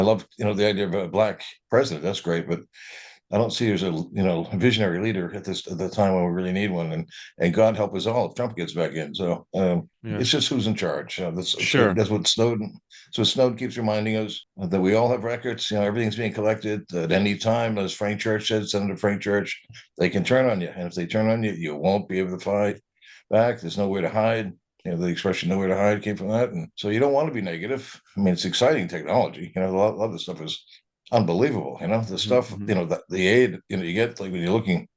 I love, the idea of a black president. That's great, but I don't see there's a visionary leader at the time when we really need one, and God help us all if Trump gets back in. So Yeah, it's just who's in charge. sure. That's what Snowden. So Snowden keeps reminding us that we all have records. Everything's being collected at any time. As Frank Church said, Senator Frank Church, they can turn on you, and if they turn on you, you won't be able to fight back. There's nowhere to hide. The expression "nowhere to hide" came from that, and so you don't want to be negative. I mean, it's exciting technology. A lot of this stuff is unbelievable. The Mhm, stuff, mhm. the aid, you get, like when you're looking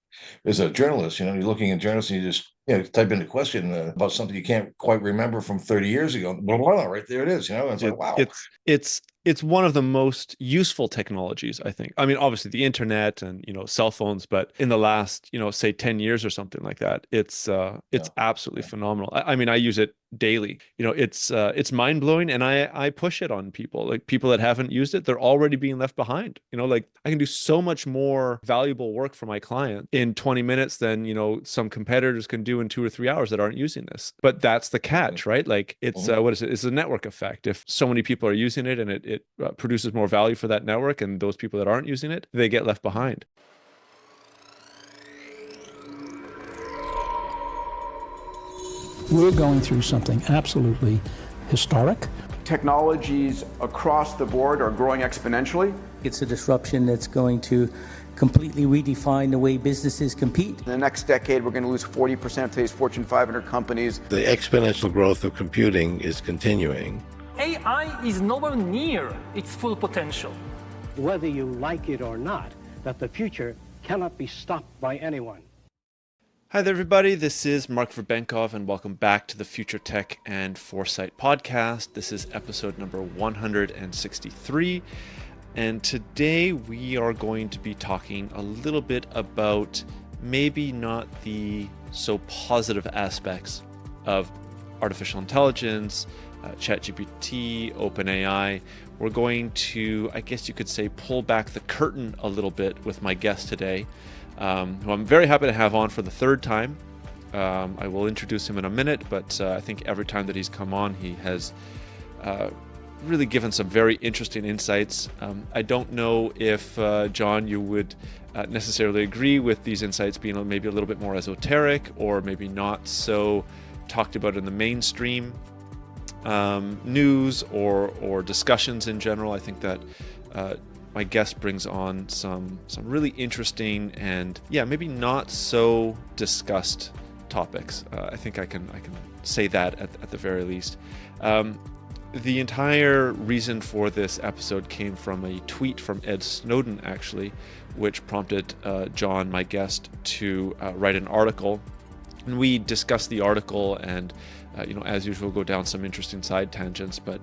as a journalist, you're looking at journalists and you just, type in a question about something you can't quite remember from 30 years ago. Blah, blah, blah, right there it is, and it's It, like, wow. it's one of the most useful technologies, I think. I mean, obviously the internet and, cell phones, but in the last, say 10 years or something like that, Yeah. it's absolutely phenomenal. I mean, I use it daily. It's mind-blowing, and I push it on people. Like people that haven't used it, they're already being left behind. Like I can do so much more valuable work for my client in 20 minutes than, some competitors can do in 2 or 3 hours that aren't using this. But that's the Mhm. catch, right? Like it's Mhm. what is it? It's a network effect. If so many people are using it and it produces more value for that network, and those people that aren't using it, they get left behind. We're going through something absolutely historic. Technologies across the board are growing exponentially. It's a disruption that's going to completely redefine the way businesses compete. In the next decade, we're going to lose 40% of today's Fortune 500 companies. The exponential growth of computing is continuing. AI is nowhere near its full potential. Whether you like it or not, that the future cannot be stopped by anyone. Hi there, everybody. This is Mark Verbenkov, and welcome back to the Future Tech and Foresight podcast. This is episode number 163. And today we are going to be talking a little bit about maybe not the so positive aspects of artificial intelligence, ChatGPT, OpenAI. We're going to, I guess you could say, pull back the curtain a little bit with my guest today, who I'm very happy to have on for the third time. I will introduce him in a minute, but I think every time that he's come on, he has really given some very interesting insights. I don't know if, John, you would necessarily agree with these insights being maybe a little bit more esoteric or maybe not so talked about in the mainstream news or discussions in general. I think that my guest brings on some really interesting and maybe not so discussed topics. I think I can say that at the very least. The entire reason for this episode came from a tweet from Ed Snowden, actually, which prompted John, my guest, to write an article. And we discussed the article and, as usual, go down some interesting side tangents. But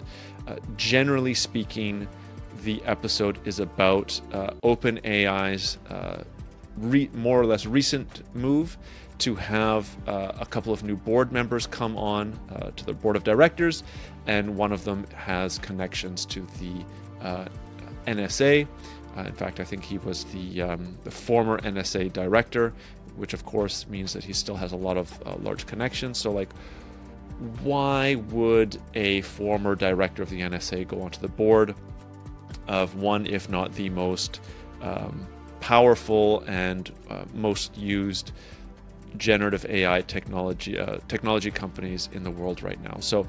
generally speaking, the episode is about OpenAI's more or less recent move to have a couple of new board members come on to their board of directors, and one of them has connections to the NSA. In fact, I think he was the former NSA director, which of course means that he still has a lot of large connections. So, like, why would a former director of the NSA go onto the board of one, if not the most powerful and most used generative AI technology companies in the world right now? So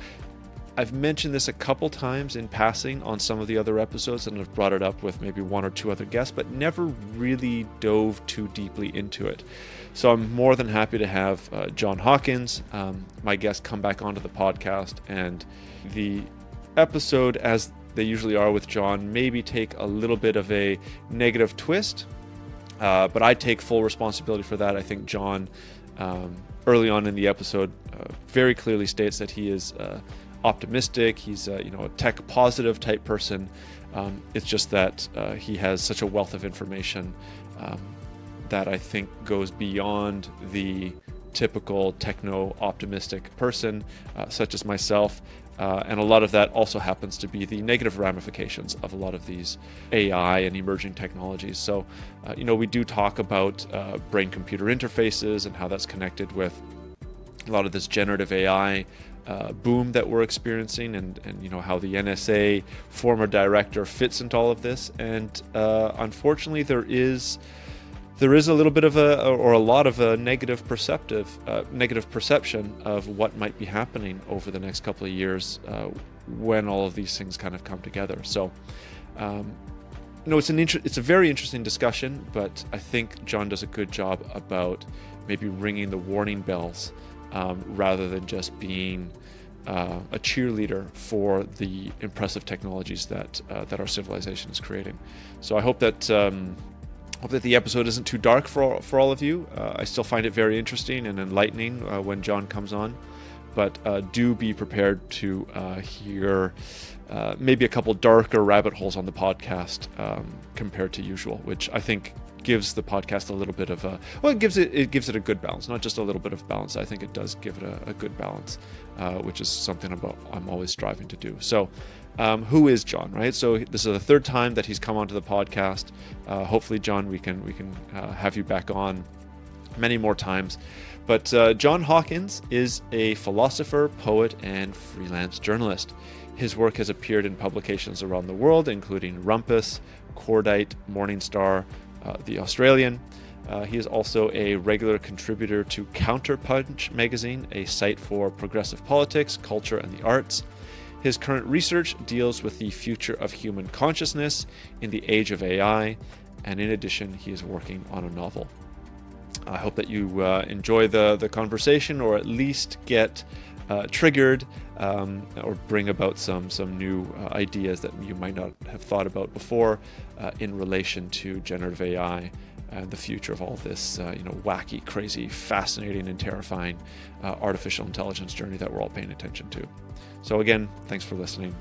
I've mentioned this a couple times in passing on some of the other episodes, and I've brought it up with maybe one or two other guests, but never really dove too deeply into it. So I'm more than happy to have John Hawkins, my guest, come back onto the podcast, and the episode, as they usually are with John, maybe take a little bit of a negative twist, but I take full responsibility for that. I think John, early on in the episode, very clearly states that he is optimistic. He's a tech positive type person. It's just that he has such a wealth of information that I think goes beyond the typical techno optimistic person, such as myself. And a lot of that also happens to be the negative ramifications of a lot of these AI and emerging technologies. So, we do talk about brain-computer interfaces and how that's connected with a lot of this generative AI boom that we're experiencing, and how the NSA former director fits into all of this. And unfortunately, there is a little bit of a lot of a negative perception of what might be happening over the next couple of years when all of these things kind of come together. So it's a very interesting discussion, but I think John does a good job about maybe ringing the warning bells rather than just being a cheerleader for the impressive technologies that our civilization is creating. So I hope that the episode isn't too dark for all of you. I still find it very interesting and enlightening when John comes on, but do be prepared to hear maybe a couple darker rabbit holes on the podcast compared to usual, which I think gives the podcast a little bit of it gives it a good balance, not just a little bit of balance. I think it does give it a good balance, which is something I'm always striving to do. So who is John, right? So this is the third time that he's come onto the podcast. Hopefully, John, we can have you back on many more times. But John Hawkins is a philosopher, poet, and freelance journalist. His work has appeared in publications around the world, including Rumpus, Cordite, Morningstar, The Australian. He is also a regular contributor to Counterpunch magazine, a site for progressive politics, culture, and the arts. His current research deals with the future of human consciousness in the age of AI, and in addition, he is working on a novel. I hope that you enjoy the conversation, or at least get triggered or bring about some new ideas that you might not have thought about before in relation to generative AI and the future of all this wacky, crazy, fascinating, and terrifying artificial intelligence journey that we're all paying attention to. So again, thanks for listening.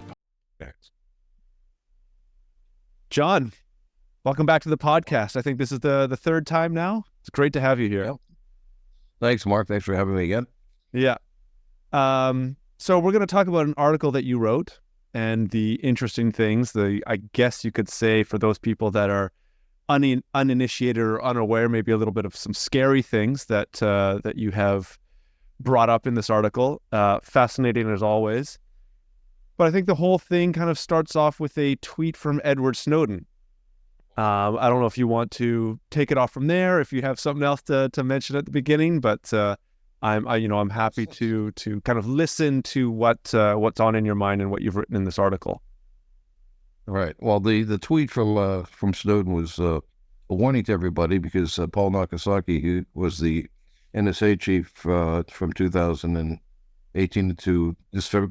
John, welcome back to the podcast. I think this is the third time now. It's great to have you here. Yep. Thanks, Mark. Thanks for having me again. Yeah. So we're going to talk about an article that you wrote and the interesting things, I guess you could say, for those people that are uninitiated or unaware, maybe a little bit of some scary things that you have brought up in this article. Fascinating as always. But I think the whole thing kind of starts off with a tweet from Edward Snowden. I don't know if you want to take it off from there, if you have something else to mention at the beginning, but I'm happy to kind of listen to what's on in your mind and what you've written in this article. Right. Well, the tweet from Snowden was a warning to everybody, because Paul Nakasaki, who was the NSA chief from 2018 to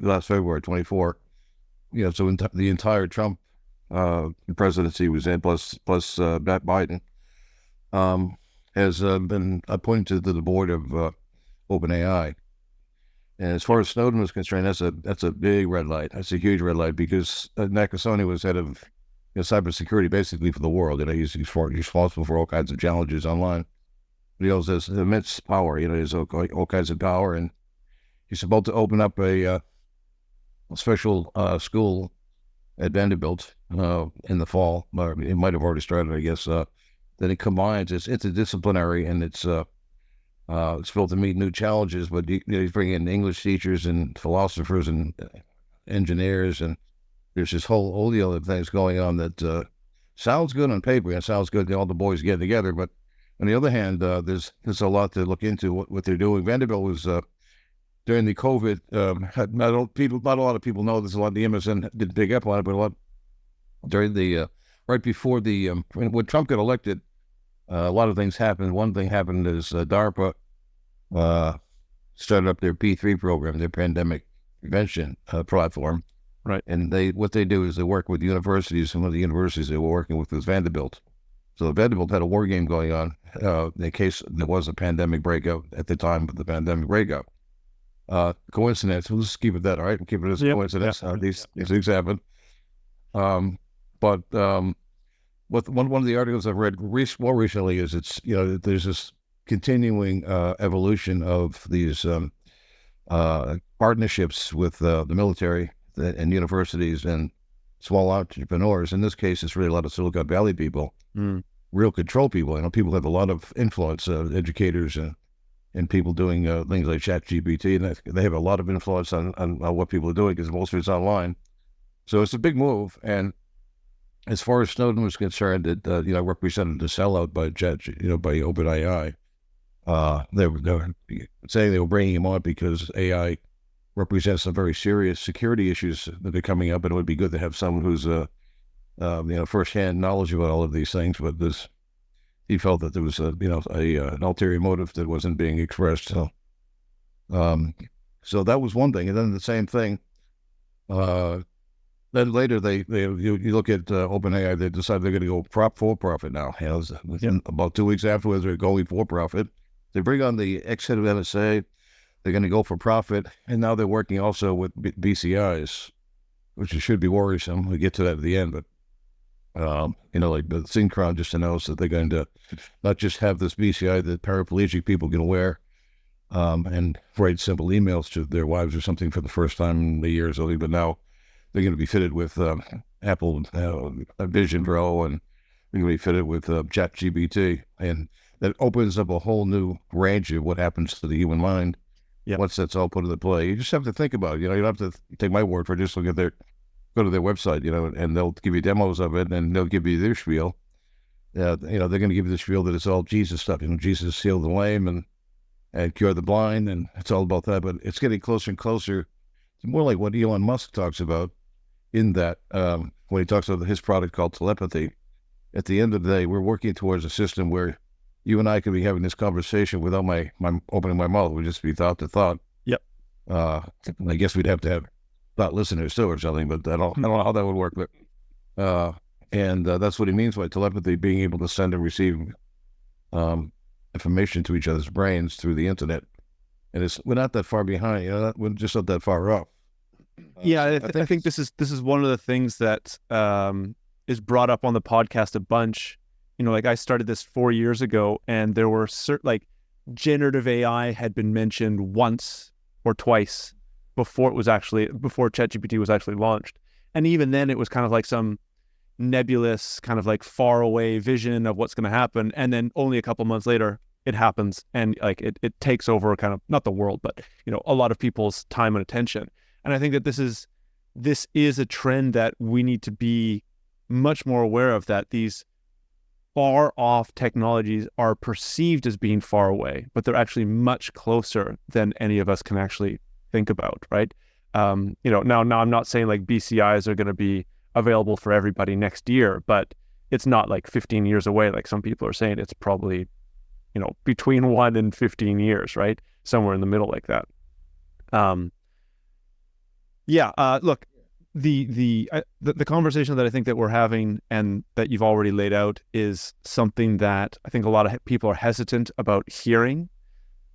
last February 24, so the entire Trump presidency was in, plus Biden, has been appointed to the board of OpenAI. And as far as Snowden was concerned, that's a big red light. That's a huge red light, because Nakasone was head of cybersecurity basically for the world. He's responsible for all kinds of challenges online. But he also has immense power. He has all kinds of power, and he's about to open up a special school at Vanderbilt in the fall. It might have already started, I guess. That it combines, it's interdisciplinary, and it's supposed to meet new challenges, but he's bringing in English teachers and philosophers and engineers, and there's this whole deal of things going on that sounds good on paper, and it sounds good that all the boys get together, but on the other hand, there's a lot to look into what they're doing. Vanderbilt was during the COVID. Not a lot of people know this. A lot of the MSN didn't pick up on it, but a lot during the right before the when Trump got elected, a lot of things happened. One thing happened is DARPA started up their P3 program, their pandemic prevention platform. Right. And what they do is they work with universities, and one of the universities they were working with was Vanderbilt. So Vanderbilt had a war game going on in case there was a pandemic breakout at the time of the pandemic breakout. Coincidence, we'll just keep it that, all right? We'll keep it as a coincidence. These things happen. But one of the articles I've read more recently is there's this continuing evolution of these partnerships with the military and universities and small entrepreneurs. In this case, it's really a lot of Silicon Valley people, real control people. People have a lot of influence, educators and and people doing things like ChatGPT, and they have a lot of influence on what people are doing because most of it's online. So it's a big move. And as far as Snowden was concerned, it represented a sellout by by OpenAI. They were saying they were bringing him on because AI represents some very serious security issues that are coming up, and it would be good to have someone who's firsthand knowledge about all of these things. But he felt that there was an ulterior motive that wasn't being expressed. So that was one thing, and then the same thing. Then later, you look at OpenAI, they decide they're going to go for profit now. About 2 weeks afterwards, they're going for profit. They bring on the ex-head of NSA. They're going to go for profit, and now they're working also with BCIs, which should be worrisome. We'll get to that at the end, but like the Synchron just announced that they're going to not just have this BCI that paraplegic people can wear and write simple emails to their wives or something for the first time in the years, but now they're going to be fitted with Apple Vision Pro, and they're going to be fitted with ChatGPT, and that opens up a whole new range of what happens to the human mind once that's all put into play. You just have to think about it. You don't have to take my word for it. Just go to their website, and they'll give you demos of it, and they'll give you their spiel. They're going to give you the spiel that it's all Jesus stuff. Jesus healed the lame and cured the blind, and it's all about that. But it's getting closer and closer. It's more like what Elon Musk talks about in that when he talks about his product called telepathy. At the end of the day, we're working towards a system where you and I could be having this conversation without my opening my mouth. It would just be thought to thought. Yep. I guess we'd have to have thought listeners too or something, but I don't know how that would work. But that's what he means by telepathy, being able to send and receive information to each other's brains through the internet. And we're not that far behind. We're just not that far off. I think this is one of the things that is brought up on the podcast a bunch. Like I started this 4 years ago, and there were generative AI had been mentioned once or twice before ChatGPT was actually launched. And even then it was kind of like some nebulous kind of like far away vision of what's going to happen. And then only a couple months later it happens, and like it takes over kind of not the world, but a lot of people's time and attention. And I think that this is a trend that we need to be much more aware of, that these far off technologies are perceived as being far away, but they're actually much closer than any of us can actually think about, right? Now I'm not saying like BCIs are going to be available for everybody next year, but it's not like 15 years away like some people are saying. It's probably between 1 and 15 years, right? Somewhere in the middle like that. Look, the conversation that I think that we're having and that you've already laid out is something that I think a lot of people are hesitant about hearing.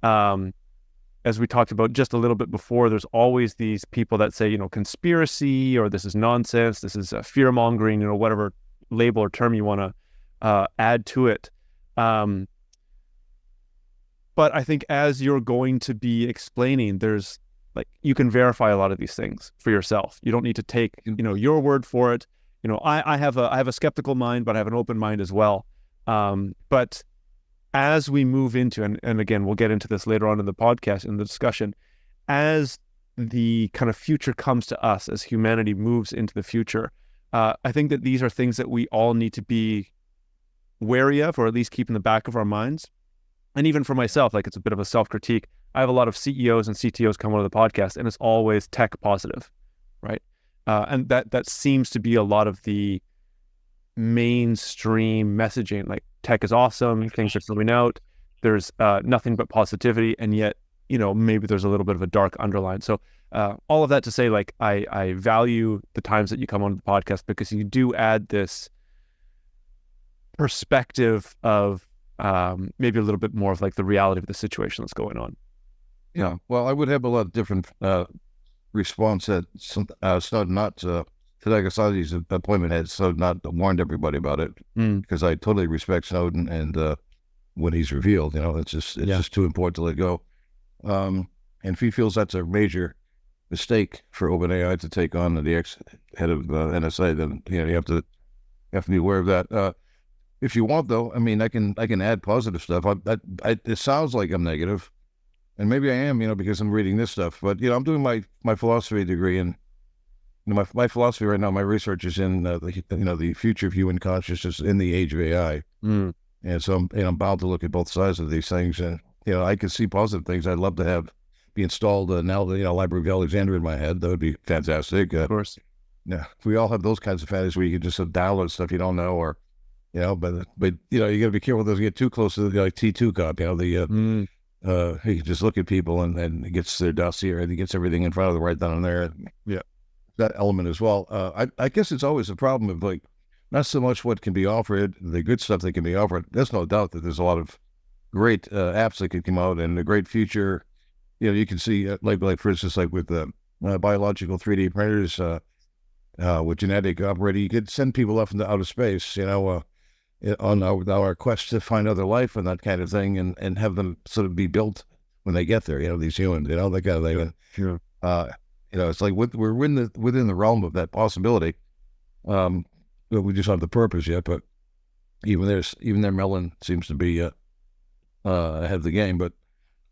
As we talked about just a little bit before, there's always these people that say, conspiracy, or this is nonsense, this is fear mongering, whatever label or term you want to add to it. But I think as you're going to be explaining, there's you can verify a lot of these things for yourself. You don't need to take, your word for it. I have a skeptical mind, but I have an open mind as well. But as we move into, and again, we'll get into this later on in the podcast, in the discussion, as the kind of future comes to us, as humanity moves into the future, I think that these are things that we all need to be wary of, or at least keep in the back of our minds. And even for myself, it's a bit of a self-critique. I have a lot of CEOs and CTOs come on the podcast, and it's always tech positive, right? And that seems to be a lot of the mainstream messaging. Like, tech is awesome, things are coming out, there's nothing but positivity, and yet, maybe there's a little bit of a dark underline. So all of that to say, I value the times that you come on the podcast, because you do add this perspective of maybe a little bit more of the reality of the situation that's going on. Yeah, well, I would have a lot of different response that Snowden not today. I saw these appointment had Snowden not warned everybody about it, because I totally respect Snowden, and when he's revealed, it's just too important to let go. And if he feels that's a major mistake for OpenAI to take on the ex-head of NSA, then you have to be aware of that. If you want, though, I can add positive stuff. It sounds like I'm negative. And maybe I am, because I'm reading this stuff. But I'm doing my philosophy degree, and my philosophy right now, my research is in the future of human consciousness in the age of AI. And so I'm bound to look at both sides of these things, and I can see positive things. I'd love to have be installed now. Library of Alexandria in my head. That would be fantastic. Of course. Yeah, we all have those kinds of fantasies where you can just download stuff you don't know, or but you got to be careful. Those get too close to the T2 cop. He can just look at people and gets their dossier and he gets everything in front of them right down there. Yeah, that element as well. I guess it's always a problem of not so much what can be offered, the good stuff that can be offered. There's no doubt that there's a lot of great apps that could come out and a great future. You can see like for instance, like with biological 3D printers, with genetic operating, you could send people up into outer space, on our quest to find other life and that kind of thing, and have them sort of be built when they get there. These humans, that kind of thing. Sure. It's like we're within the realm of that possibility. But we just don't have the purpose yet. But even their melon seems to be ahead of the game. But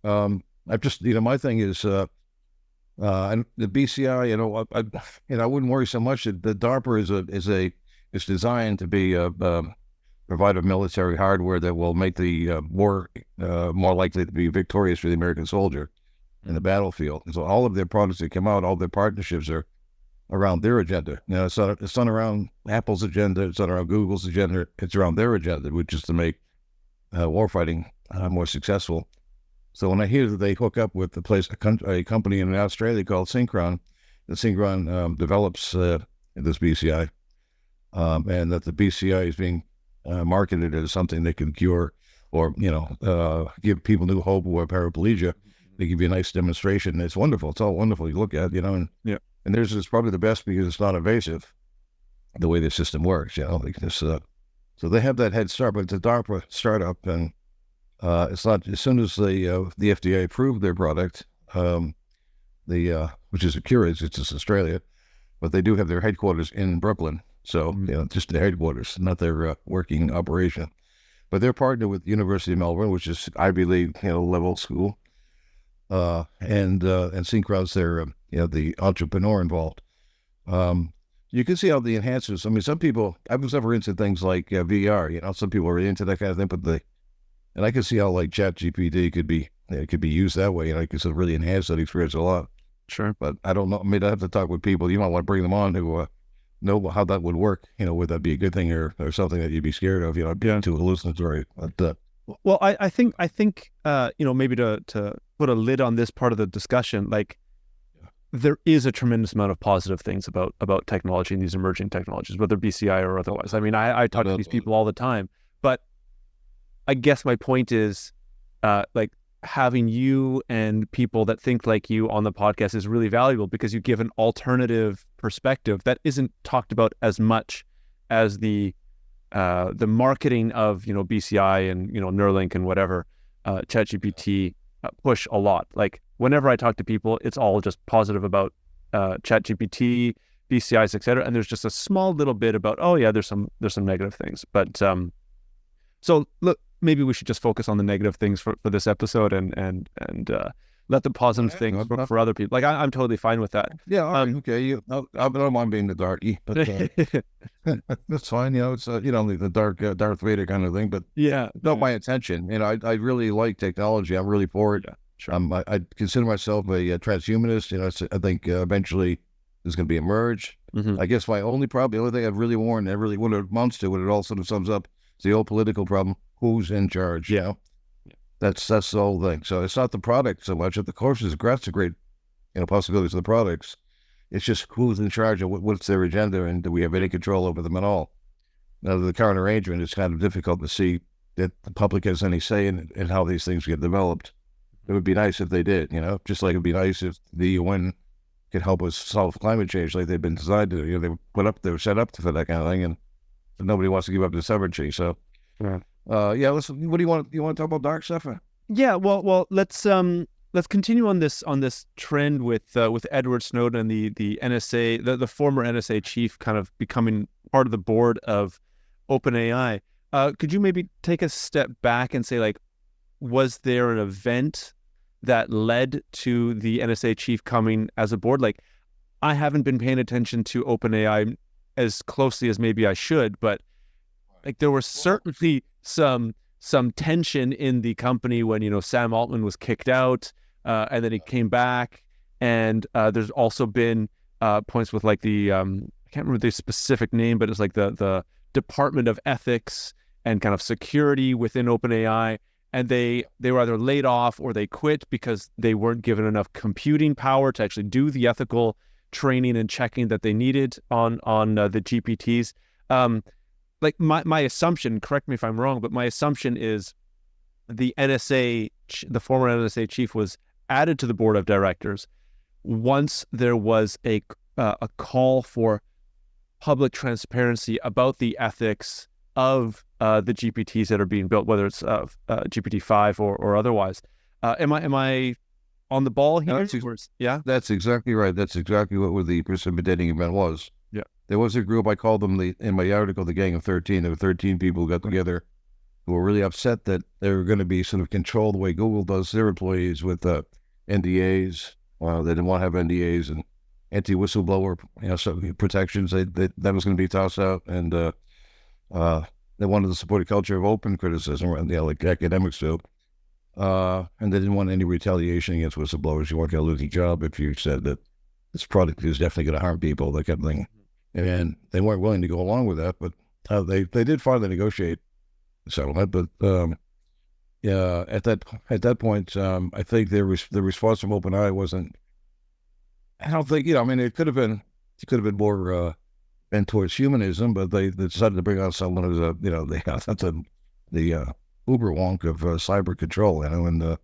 I've just my thing is and the BCI. I wouldn't worry so much that the DARPA is designed to be provide a military hardware that will make the war more likely to be victorious for the American soldier in the battlefield. And so all of their products that come out, all their partnerships are around their agenda. It's not around Apple's agenda. It's not around Google's agenda. It's around their agenda, which is to make warfighting more successful. So when I hear that they hook up with a company in Australia called Synchron, that Synchron develops this BCI, and that the BCI is being marketed as something that can cure or give people new hope or paraplegia, they give you a nice demonstration. It's wonderful. It's all wonderful. You look at and and theirs is probably the best because it's not invasive the way the system works. Like this. So they have that head start, but it's a DARPA startup, and it's not as soon as the FDA approved their product, which is a Cures, it's just Australia, but they do have their headquarters in Brooklyn. So just the headquarters, not their working operation. But they're partnered with University of Melbourne, which is Ivy League level school, and Synchron's their the entrepreneur involved. You can see how the enhancers. I mean, some people. I was never into things like VR. Some people are into that kind of thing, but and I can see how like ChatGPT could be used that way, and I could really enhance that experience a lot. Sure, but I don't know. I mean, I have to talk with people. You might want to bring them on to know how that would work. Would that be a good thing or something that you'd be scared of? Being too hallucinatory. But, well, I think maybe to put a lid on this part of the discussion, like there is a tremendous amount of positive things about technology and these emerging technologies, whether BCI or otherwise. I mean, I talk to these people all the time, but I guess my point is, like having you and people that think like you on the podcast is really valuable because you give an alternative perspective that isn't talked about as much as the marketing of BCI and Neuralink and whatever ChatGPT push a lot. Like whenever I talk to people, it's all just positive about ChatGPT, BCIs, etc. And there's just a small little bit about there's some negative things. But so look, maybe we should just focus on the negative things for this episode and let the positive things for other people. Like I'm totally fine with that. Yeah, all right, okay. I don't mind being the darky, but that's fine. It's the dark Darth Vader kind of thing. But not my intention. I really like technology. I'm really for it. Yeah, sure. I consider myself a transhumanist. I think eventually there's going to be a merge. Mm-hmm. I guess the only thing I've really worn, what it amounts to, what it all sort of sums up, is the old political problem. Who's in charge? Yeah. That's the whole thing. So it's not the product so much. Of course, that's a great, possibilities of the products. It's just who's in charge and what's their agenda, and do we have any control over them at all? Now, the current arrangement, it's kind of difficult to see that the public has any say in how these things get developed. It would be nice if they did, just like it'd be nice if the UN could help us solve climate change, like they've been designed to. They were set up for that kind of thing, and nobody wants to give up the sovereignty. So. Yeah. Listen. What do you want? You want to talk about dark stuff? Yeah. Well, let's continue on this trend with Edward Snowden, the NSA, the former NSA chief, kind of becoming part of the board of OpenAI. Could you maybe take a step back and say, like, was there an event that led to the NSA chief coming as a board? Like, I haven't been paying attention to OpenAI as closely as maybe I should, but like there was certainly some tension in the company when, you know, Sam Altman was kicked out, and then he came back. And there's also been points with like the I can't remember the specific name, but it's like the Department of Ethics and kind of security within OpenAI, and they were either laid off or they quit because they weren't given enough computing power to actually do the ethical training and checking that they needed on the GPTs. Like my assumption, correct me if I'm wrong, but my assumption is the NSA, the former NSA chief, was added to the board of directors once there was a call for public transparency about the ethics of the GPTs that are being built, whether it's GPT-4 or otherwise. Am I on the ball here? Yeah, that's exactly right. That's exactly what the precipitating event was. Yeah, there was a group, I called them in my article, the Gang of 13. There were 13 people who got together who were really upset that they were going to be sort of controlled the way Google does their employees with NDAs. They didn't want to have NDAs and anti-whistleblower, protections. That was going to be tossed out, and they wanted to support a culture of open criticism, like academics do. And they didn't want any retaliation against whistleblowers. You weren't going to lose your job if you said that this product is definitely going to harm people, that kind of thing. And they weren't willing to go along with that, but they did finally negotiate the settlement. But yeah, at that point, I think the response from OpenAI wasn't. I don't think, I mean, it could have been more bent towards humanism, but they decided to bring on someone who's the uber wonk of cyber control, and that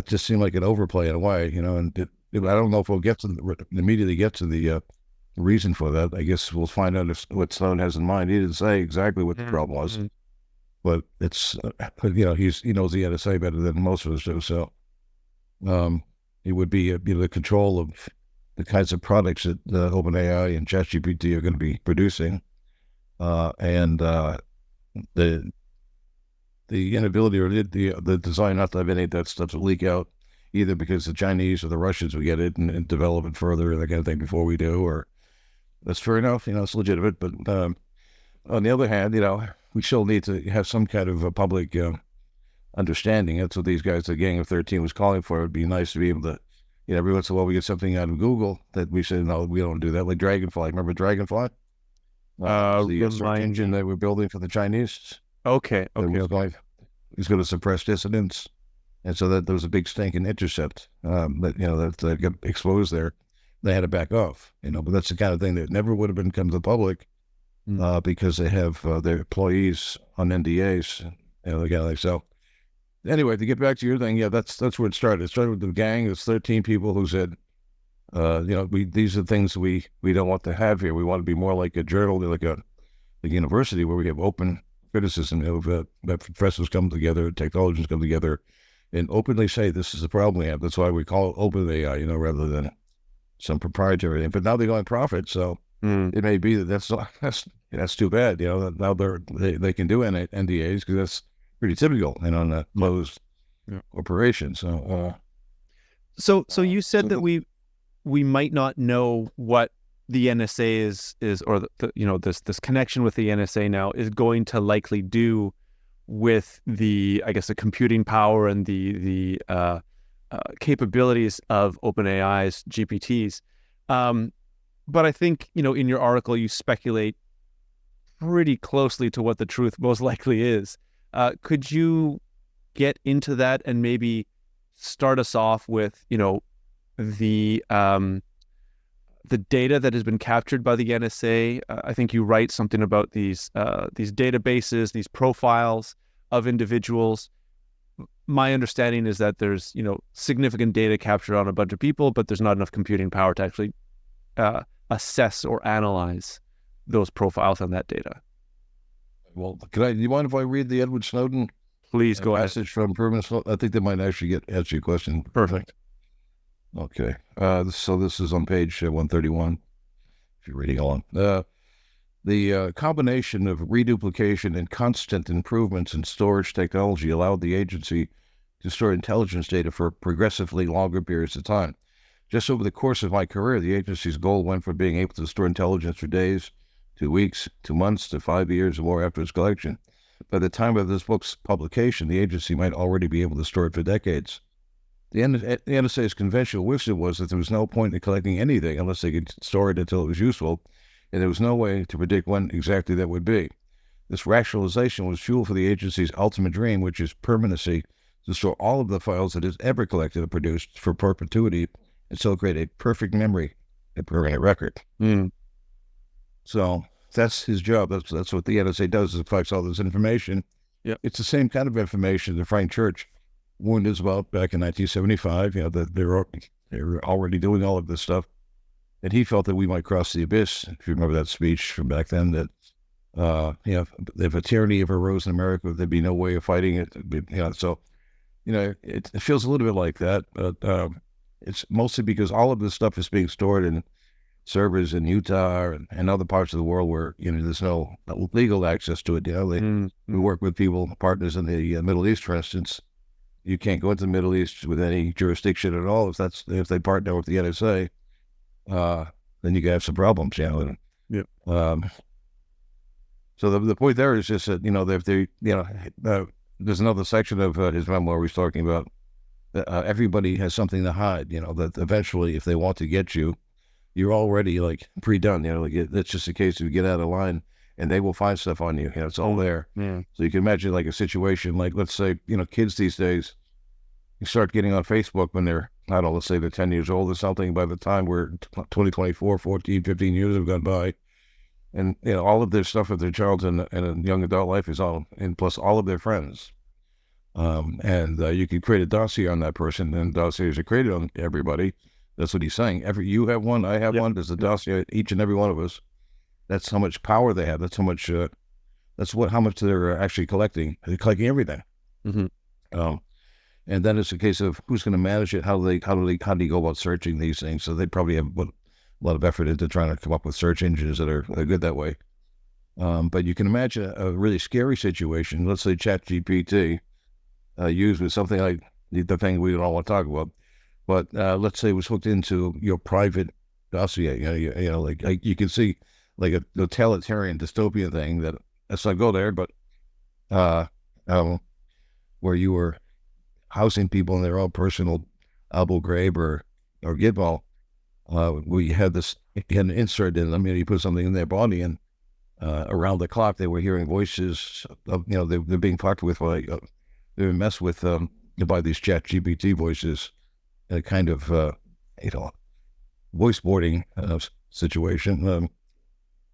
just seemed like an overplay in a way, and I don't know if we'll immediately get to the reason for that. I guess we'll find out what Snowden has in mind. He didn't say exactly what the problem was, but it's he knows the NSA better than most of us do. So it would be the control of the kinds of products that OpenAI and ChatGPT are going to be producing, and the inability or the design not to have any of that stuff to leak out, either because the Chinese or the Russians will get it and develop it further and that kind of thing before we do, or that's fair enough, it's legitimate. But on the other hand, we still need to have some kind of a public understanding. That's what these guys, the Gang of 13, was calling for. It'd be nice to be able to, every once in a while we get something out of Google that we say, no, we don't do that. Like Dragonfly. Remember Dragonfly? The search engine that we're building for the Chinese. Okay. He's going to suppress dissidents. And so that there was a big stink in Intercept that got exposed there. They had to back off, but that's the kind of thing that never would have come to the public because they have their employees on NDAs, so. Anyway, to get back to your thing, that's where it started. It started with the gang. It's 13 people who said, these are things we don't want to have here. We want to be more like a journal, like a university where we have open criticism. That professors come together, technologists come together, and openly say this is the problem we have. That's why we call it OpenAI, rather than some proprietary thing. But now they're going profit, so it may be that's too bad. Now they can do NDAs because that's pretty typical, on a closed corporation. So you said that we might not know what the NSA is or this connection with the NSA now is going to likely do with the computing power and the capabilities of OpenAI's GPTs. But I think, in your article, you speculate pretty closely to what the truth most likely is. Could you get into that and maybe start us off with, the data that has been captured by the NSA? I think you write something about these databases, these profiles of individuals. My understanding is that there's, significant data captured on a bunch of people, but there's not enough computing power to actually assess or analyze those profiles on that data. Well, do you mind if I read the Edward Snowden? Please go ahead. Passage from Permanent. I think that might actually answer your question. Perfect. Okay. So this is on page 131, if you're reading along. The combination of reduplication and constant improvements in storage technology allowed the agency to store intelligence data for progressively longer periods of time. Just over the course of my career, the agency's goal went from being able to store intelligence for days, 2 weeks, 2 months, to 5 years or more after its collection. By the time of this book's publication, the agency might already be able to store it for decades. The NSA's conventional wisdom was that there was no point in collecting anything unless they could store it until it was useful, and there was no way to predict when exactly that would be. This rationalization was fuel for the agency's ultimate dream, which is permanency, to store all of the files that is ever collected and produced for perpetuity, and so create a perfect memory, a permanent record. So that's his job. That's what the NSA does, is it collects all this information. Yep. It's the same kind of information that Frank Church warned us about back in 1975, that they were already doing all of this stuff. And he felt that we might cross the abyss. If you remember that speech from back then, that, if a tyranny ever arose in America, there'd be no way of fighting it. It feels a little bit like that, but it's mostly because all of this stuff is being stored in servers in Utah and other parts of the world where, there's no legal access to it. We work with partners in the Middle East, for instance. You can't go into the Middle East with any jurisdiction at all. If they partner with the NSA, then you can have some problems. Yep. So the point there is just that there's another section of his memoir he's talking about that everybody has something to hide. That eventually, if they want to get you, you're already pre-done. It's just a case of you get out of line, and they will find stuff on you. It's all there. Yeah. So you can imagine a situation let's say, kids these days, you start getting on Facebook when they're, let's say they're 10 years old or something. By the time we're 2024, 14, 15 years have gone by, and all of their stuff of their child's and young adult life is all, and plus all of their friends. And you can create a dossier on that person, and dossiers are created on everybody. That's what he's saying. You have one, I have one. There's a dossier, each and every one of us. That's how much power they have. That's how much. How much they're actually collecting. They're collecting everything. Mm-hmm. And then it's a case of who's going to manage it. How do you go about searching these things? So they probably have a lot of effort into trying to come up with search engines that are good that way. But you can imagine a really scary situation. Let's say ChatGPT used with something like the thing we don't want to talk about. But let's say it was hooked into your private dossier. You can see like a totalitarian dystopian thing that, let's not go there, but where you were housing people in their own personal Abu Ghraib or Gitmo, where you had an insert in them, you put something in their body, and around the clock they were hearing voices of, they're being talked with, they're being messed with by these ChatGPT voices, a kind of voice boarding situation,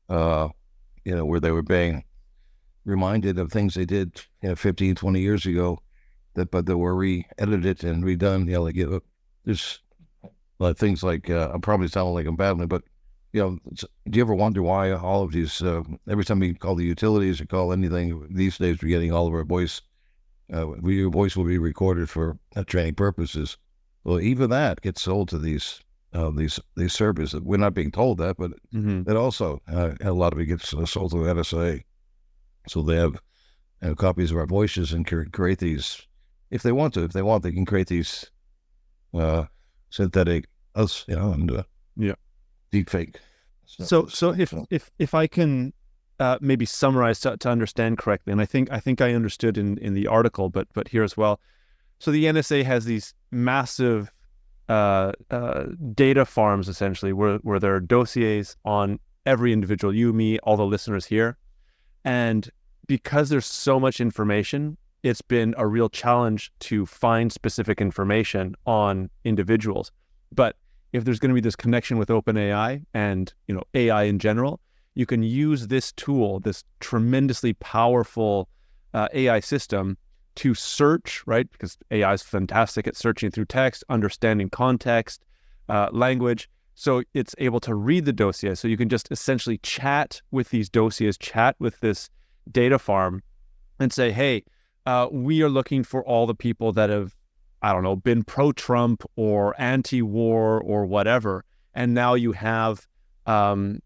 where they were being reminded of things they did 15, 20 years ago, but they were re-edited and redone. There's things like, I'm probably sounding like I'm babbling, but do you ever wonder why all of these, every time we call the utilities or call anything these days, we're getting all of our voice, your voice will be recorded for training purposes. Well, even that gets sold to these servers. We're not being told that, but that also a lot of it gets sold to the NSA. So they have copies of our voices and create these, if they want to. If they want, they can create these synthetic and deep fake. So if I can maybe summarize to understand correctly, and I think I understood in the article, but here as well. So the NSA has these massive data farms, essentially, where there are dossiers on every individual, you, me, all the listeners here. And because there's so much information, it's been a real challenge to find specific information on individuals. But if there's going to be this connection with OpenAI and AI in general, you can use this tool, this tremendously powerful AI system, to search, right? Because AI is fantastic at searching through text, understanding context, language. So it's able to read the dossier. So you can just essentially chat with these dossiers, chat with this data farm, and say, hey, we are looking for all the people that have, been pro-Trump or anti-war or whatever. And now you have an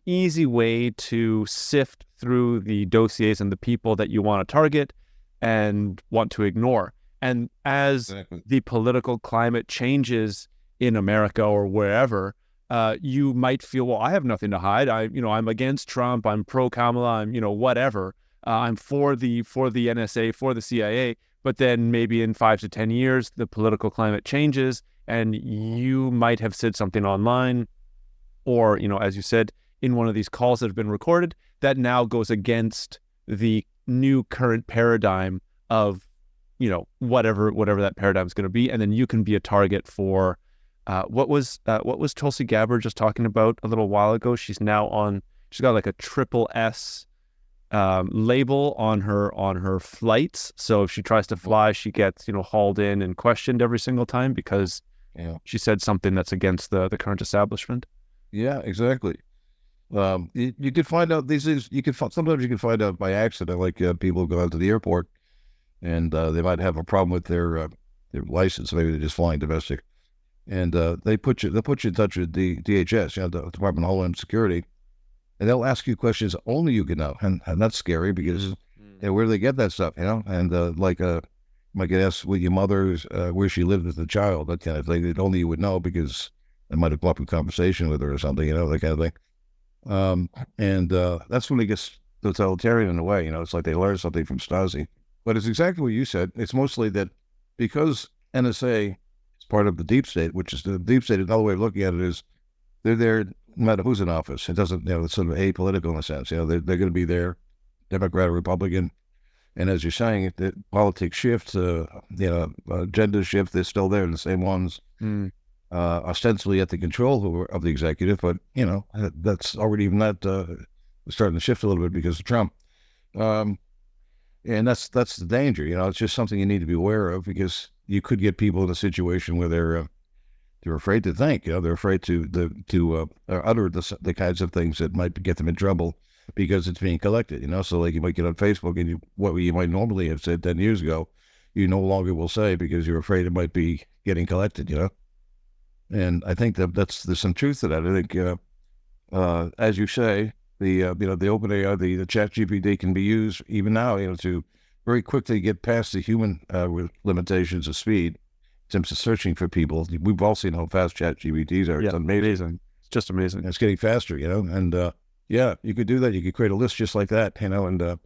easy way to sift through the dossiers and the people that you want to target and want to ignore. And as the political climate changes in America or wherever, you might feel, well, I have nothing to hide. I'm against Trump. I'm pro Kamala. I'm, whatever. I'm for the NSA, for the CIA. But then maybe in 5 to 10 years, the political climate changes, and you might have said something online, or as you said, in one of these calls that have been recorded, that now goes against the new current paradigm of whatever that paradigm is going to be, and then you can be a target for what was Tulsi Gabbard just talking about a little while ago. She's got like a triple S label on her flights. So if she tries to fly, she gets hauled in and questioned every single time because she said something that's against the current establishment. Yeah, exactly. You could find out these things. Sometimes you can find out by accident, like people go out to the airport and they might have a problem with their license. Maybe they're just flying domestic, and they'll put you in touch with the DHS, the Department of Homeland Security, and they'll ask you questions only you can know, and that's scary because where do they get that stuff, And might get asked with your mother where she lived as a child, that kind of thing that only you would know because they might have come up in conversation with her or something, that kind of thing. And that's when it gets totalitarian in a way, it's like they learn something from Stasi. But it's exactly what you said. It's mostly that because NSA is part of the deep state, which is the deep state, another way of looking at it is they're there no matter who's in office. It doesn't, it's sort of apolitical in a sense. They're going to be there, Democrat or Republican. And as you're saying, the politics shift, agenda shift, they're still there, the same ones. Ostensibly at the control of the executive, but that's already even starting to shift a little bit because of Trump, and that's the danger. It's just something you need to be aware of because you could get people in a situation where they're afraid to think. They're afraid to utter the kinds of things that might get them in trouble because it's being collected. So like you might get on Facebook and what you might normally have said 10 years ago, you no longer will say because you're afraid it might be getting collected. And I think there's some truth to that. I think, as you say, the OpenAI, the ChatGPT can be used even now, to very quickly get past the human limitations of speed in terms of searching for people. We've all seen how fast ChatGPTs are. Yeah, it's amazing. It's just amazing. And it's getting faster, and you could do that. You could create a list just like that, and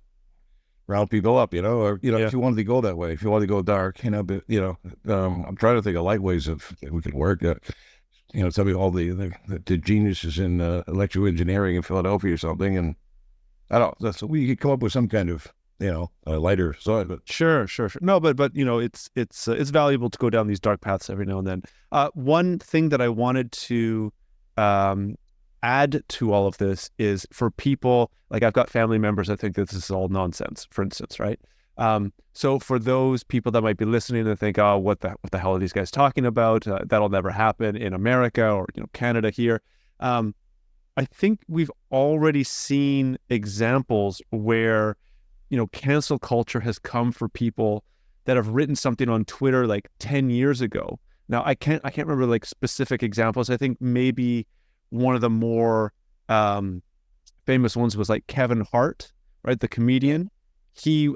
round people up, or if you wanted to go that way, if you want to go dark, but I'm trying to think of light ways that we could work. Tell me all the geniuses in electrical engineering in Philadelphia or something, and I don't know. So we could come up with some kind of a lighter side. But sure. No, but it's valuable to go down these dark paths every now and then. One thing that I wanted to add to all of this is for people, like I've got family members that think that this is all nonsense, for instance, right? So for those people that might be listening and think, oh, what the hell are these guys talking about? That'll never happen in America or Canada here. I think we've already seen examples where cancel culture has come for people that have written something on Twitter like 10 years ago. Now I can't remember like specific examples. I think maybe one of the more famous ones was like Kevin Hart, right? The comedian.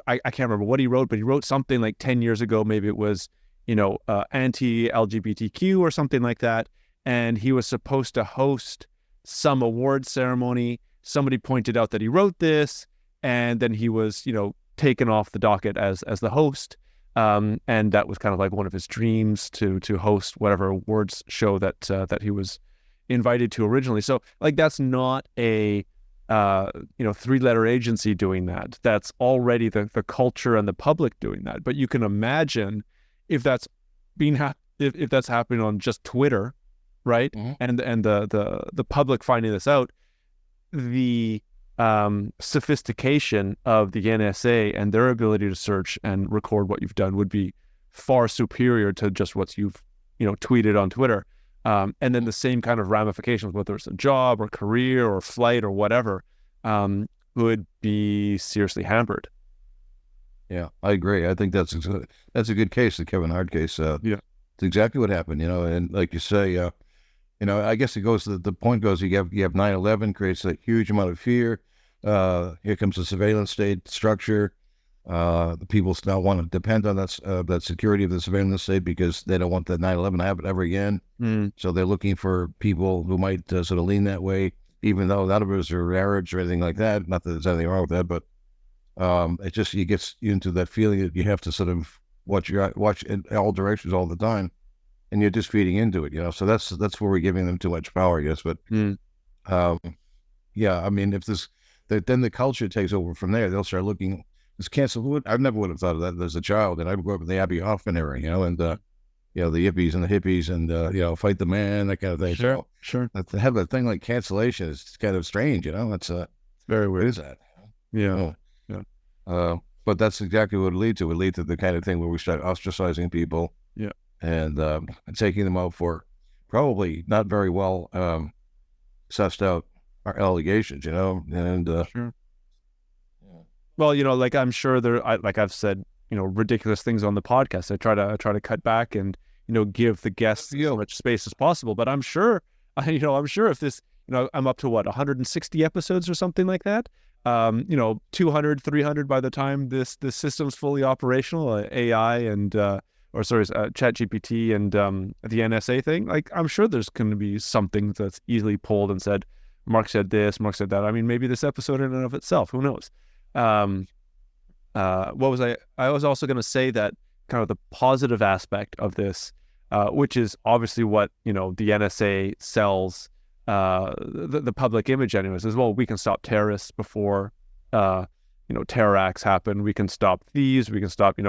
I can't remember what he wrote, but he wrote something like 10 years ago. Maybe it was, anti-LGBTQ or something like that. And he was supposed to host some award ceremony. Somebody pointed out that he wrote this, and then he was, taken off the docket as the host. And that was kind of like one of his dreams to host whatever awards show that he was invited to originally. So like that's not a 3-letter agency doing that. That's already the culture and the public doing that. But you can imagine if that's if that's happening on just Twitter, right? Mm-hmm. And the public finding this out, the sophistication of the NSA and their ability to search and record what you've done would be far superior to just what you've tweeted on Twitter. And then the same kind of ramifications, whether it's a job or career or flight or whatever, would be seriously hampered. Yeah, I agree. I think that's a good case, the Kevin Hart case. Yeah, it's exactly what happened. And like you say, I guess it goes. The point goes. You have 9/11 creates a huge amount of fear. Here comes the surveillance state structure. The people still want to depend on that security of the surveillance state because they don't want the 9/11 to happen ever again. So they're looking for people who might sort of lean that way, even though none of us are Arabs or anything like that. Not that there's anything wrong with that, but it gets you into that feeling that you have to sort of watch in all directions all the time, and you're just feeding into it, So that's where we're giving them too much power, I guess. But yeah, I mean, then the culture takes over from there. They'll start looking. This cancel. I never would have thought of that as a child, and I grew up in the Abby Hoffman era, and the yippies and the hippies and fight the man, that kind of thing. Sure. To have a thing like cancellation is kind of strange, It's very weird. What is that? Yeah. But that's exactly what it lead to. It lead to the kind of thing where we start ostracizing people, and taking them out for probably not very well sussed out allegations, and sure. Well, like I'm sure like I've said, ridiculous things on the podcast. I try to cut back and give the guests as much space as possible. But I'm sure, I'm sure if this, I'm up to 160 episodes or something like that. 200, 300 by the time this system's fully operational, AI and ChatGPT and the NSA thing. Like I'm sure there's going to be something that's easily pulled and said, Mark said this, Mark said that. I mean, maybe this episode in and of itself, who knows? What was I was also going to say that kind of the positive aspect of this, which is obviously what, the NSA sells, the public image anyways, as well. We can stop terrorists before, terror acts happen. We can stop thieves. We can stop,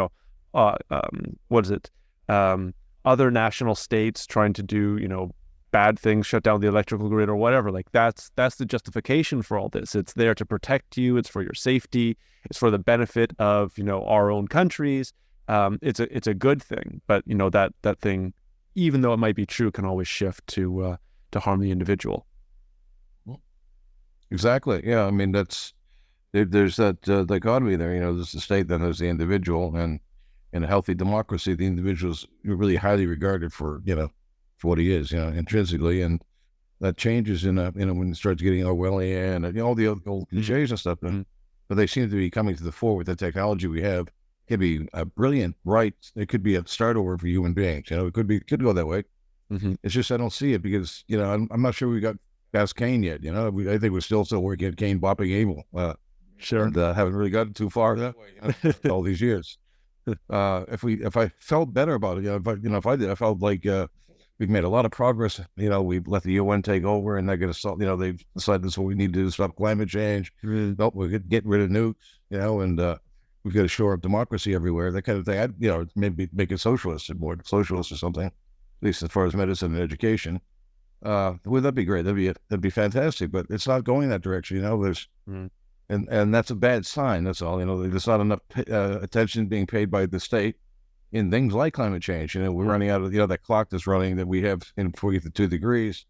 other national states trying to do, bad things, shut down the electrical grid or whatever. Like that's the justification for all this. It's there to protect you. It's for your safety. It's for the benefit of, our own countries. It's a good thing, but that thing, even though it might be true, can always shift to harm the individual. Exactly. Yeah. I mean, there's that dichotomy there, there's the state, then there's the individual, and in a healthy democracy, the individual is really highly regarded for what he is, intrinsically, and that changes when it starts getting Orwellian and all the old cliches and stuff. But they seem to be coming to the fore with the technology we have. It could be a brilliant, right? It could be a start over for human beings. It could go that way. It's just I don't see it because I'm not sure we got past Cain yet. I think we're still working at Cain bopping Abel. Sure, and haven't really gotten too far that way all these years. If I felt better about it, if I did, I felt like we've made a lot of progress. We've let the UN take over, and they're going to solve. They've decided this is what we need to do to stop climate change. Nope, we're getting rid of nukes. And we've got to shore up democracy everywhere. That kind of thing. I'd maybe make it socialist or something, at least as far as medicine and education. Would that be great? That'd be fantastic. But it's not going that direction. There's and that's a bad sign. That's all. There's not enough attention being paid by the state in things like climate change. We're running out of that clock that's running that we have before we get to 2 degrees.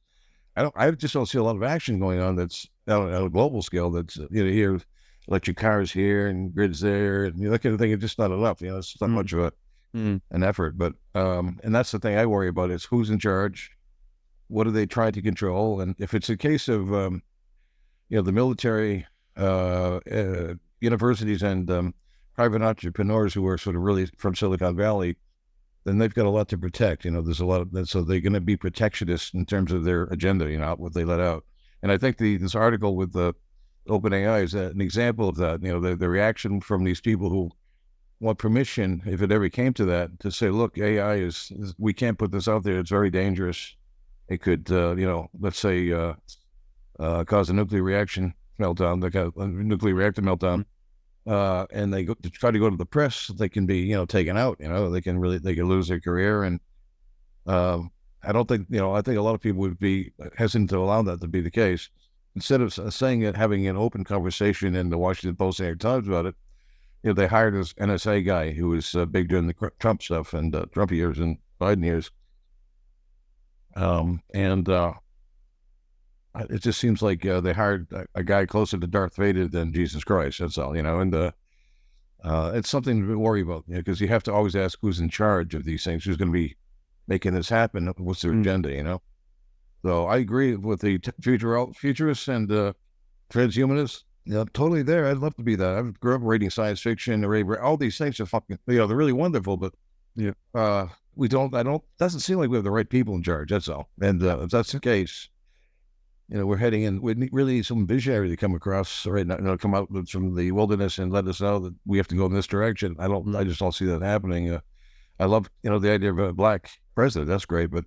I just don't see a lot of action going on that's on a global scale. That's here, electric cars here and grids there, and that kind of thing. It's just not enough. It's not much of an effort. But and that's the thing I worry about is who's in charge, what are they trying to control, and if it's a case of the military, universities, and private entrepreneurs who are sort of really from Silicon Valley, then they've got a lot to protect. There's a lot of that, so they're going to be protectionist in terms of their agenda, what they let out. And I think this article with the OpenAI is an example of that. The reaction from these people who want permission, if it ever came to that, to say, look, AI we can't put this out there. It's very dangerous. It could, let's say, cause a nuclear reaction meltdown, like a nuclear reactor meltdown. And they try to go to the press, they can be, taken out, they can lose their career. And I don't think, I think a lot of people would be hesitant to allow that to be the case. Instead of saying it, having an open conversation in the Washington Post and New York Times about it, they hired this NSA guy who was big during the Trump stuff and Trump years and Biden years. It just seems like they hired a guy closer to Darth Vader than Jesus Christ. That's all, and it's something to worry about, because you have to always ask who's in charge of these things, who's going to be making this happen, what's their agenda, So I agree with the futurists and transhumanists. Yeah, totally there. I'd love to be that. I grew up reading science fiction, all these things are fucking, they're really wonderful, but doesn't seem like we have the right people in charge. That's all. And if that's the case, we're heading in, we really need some visionary to come across right now, come out from the wilderness and let us know that we have to go in this direction. I just don't see that happening. I love, the idea of a black president. That's great, but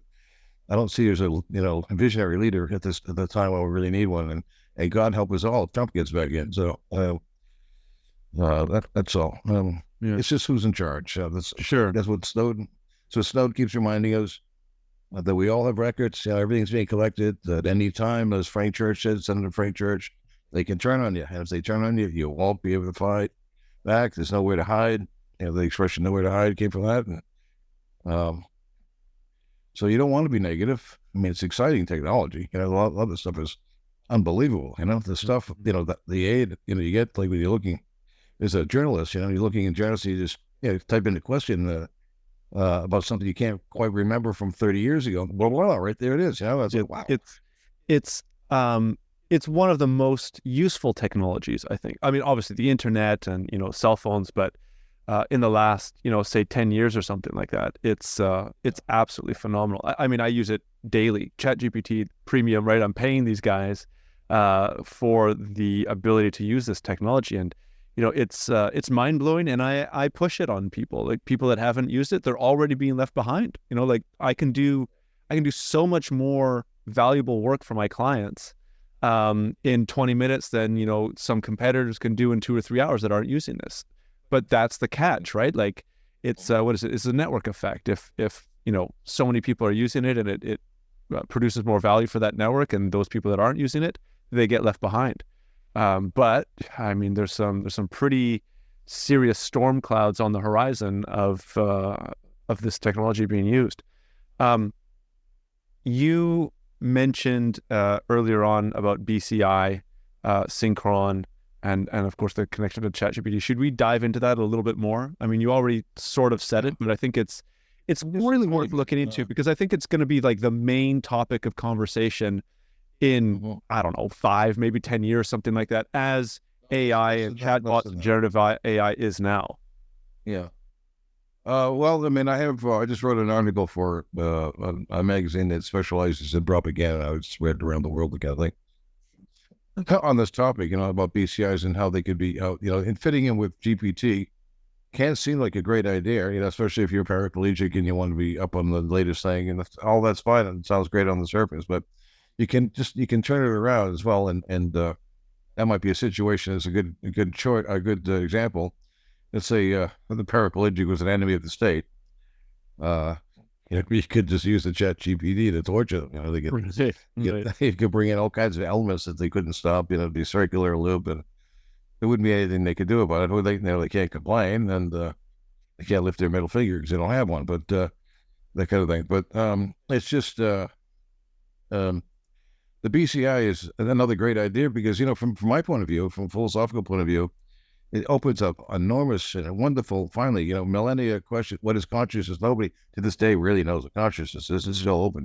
I don't see there's a visionary leader at the time when we really need one. And God help us all if Trump gets back in. So that's all. It's just who's in charge. That's what Snowden. So Snowden keeps reminding us that we all have records. Everything's being collected at any time. As Frank Church said, Senator Frank Church, they can turn on you, and if they turn on you, you won't be able to fight back. There's nowhere to hide. The expression "nowhere to hide" came from that. And, so you don't want to be negative. I mean, it's exciting technology. A lot of the stuff is unbelievable. The stuff, the aid, you get, like when you're looking as a journalist, you're looking in journalists, you just type in a question about something you can't quite remember from 30 years ago. Blah, blah, blah, right there it is. Wow. It's one of the most useful technologies, I think. I mean, obviously the internet and, cell phones, but in the last, say 10 years or something like that, it's absolutely phenomenal. I mean, I use it daily. ChatGPT Premium, right? I'm paying these guys for the ability to use this technology, and it's mind blowing. And I push it on people, like people that haven't used it, they're already being left behind. Like I can do so much more valuable work for my clients in 20 minutes than some competitors can do in 2 or 3 hours that aren't using this. But that's the catch, right? Like it's what is it? It's a network effect. If so many people are using it and it produces more value for that network, and those people that aren't using it, they get left behind. But I mean, there's some pretty serious storm clouds on the horizon of this technology being used. You mentioned earlier on about BCI, Synchron, and of course the connection to ChatGPT. Should we dive into that a little bit more? I mean, you already sort of said it, but I think it's really worth looking into, because I think it's going to be like the main topic of conversation in, I don't know, 5, maybe 10 years, something like that, as AI and chatbots and generative AI is now. Yeah. Well, I mean, I just wrote an article for a magazine that specializes in propaganda. It's read around the world together, on this topic, about BCIs and how they could be, and fitting in with GPT can seem like a great idea, especially if you're paraplegic and you want to be up on the latest thing, and all that's fine. And it sounds great on the surface, but you can turn it around as well. And that might be a situation as a good example. Let's say the paraplegic was an enemy of the state. You could just use the ChatGPT to torture them. They could bring in all kinds of elements that they couldn't stop. It'd be circular loop, and there wouldn't be anything they could do about it. They can't complain, and they can't lift their middle finger because they don't have one. But that kind of thing. But it's just the BCI is another great idea because from my point of view, from a philosophical point of view, it opens up enormous and wonderful, finally, millennia question. What is consciousness? Nobody to this day really knows what consciousness is. It's still open,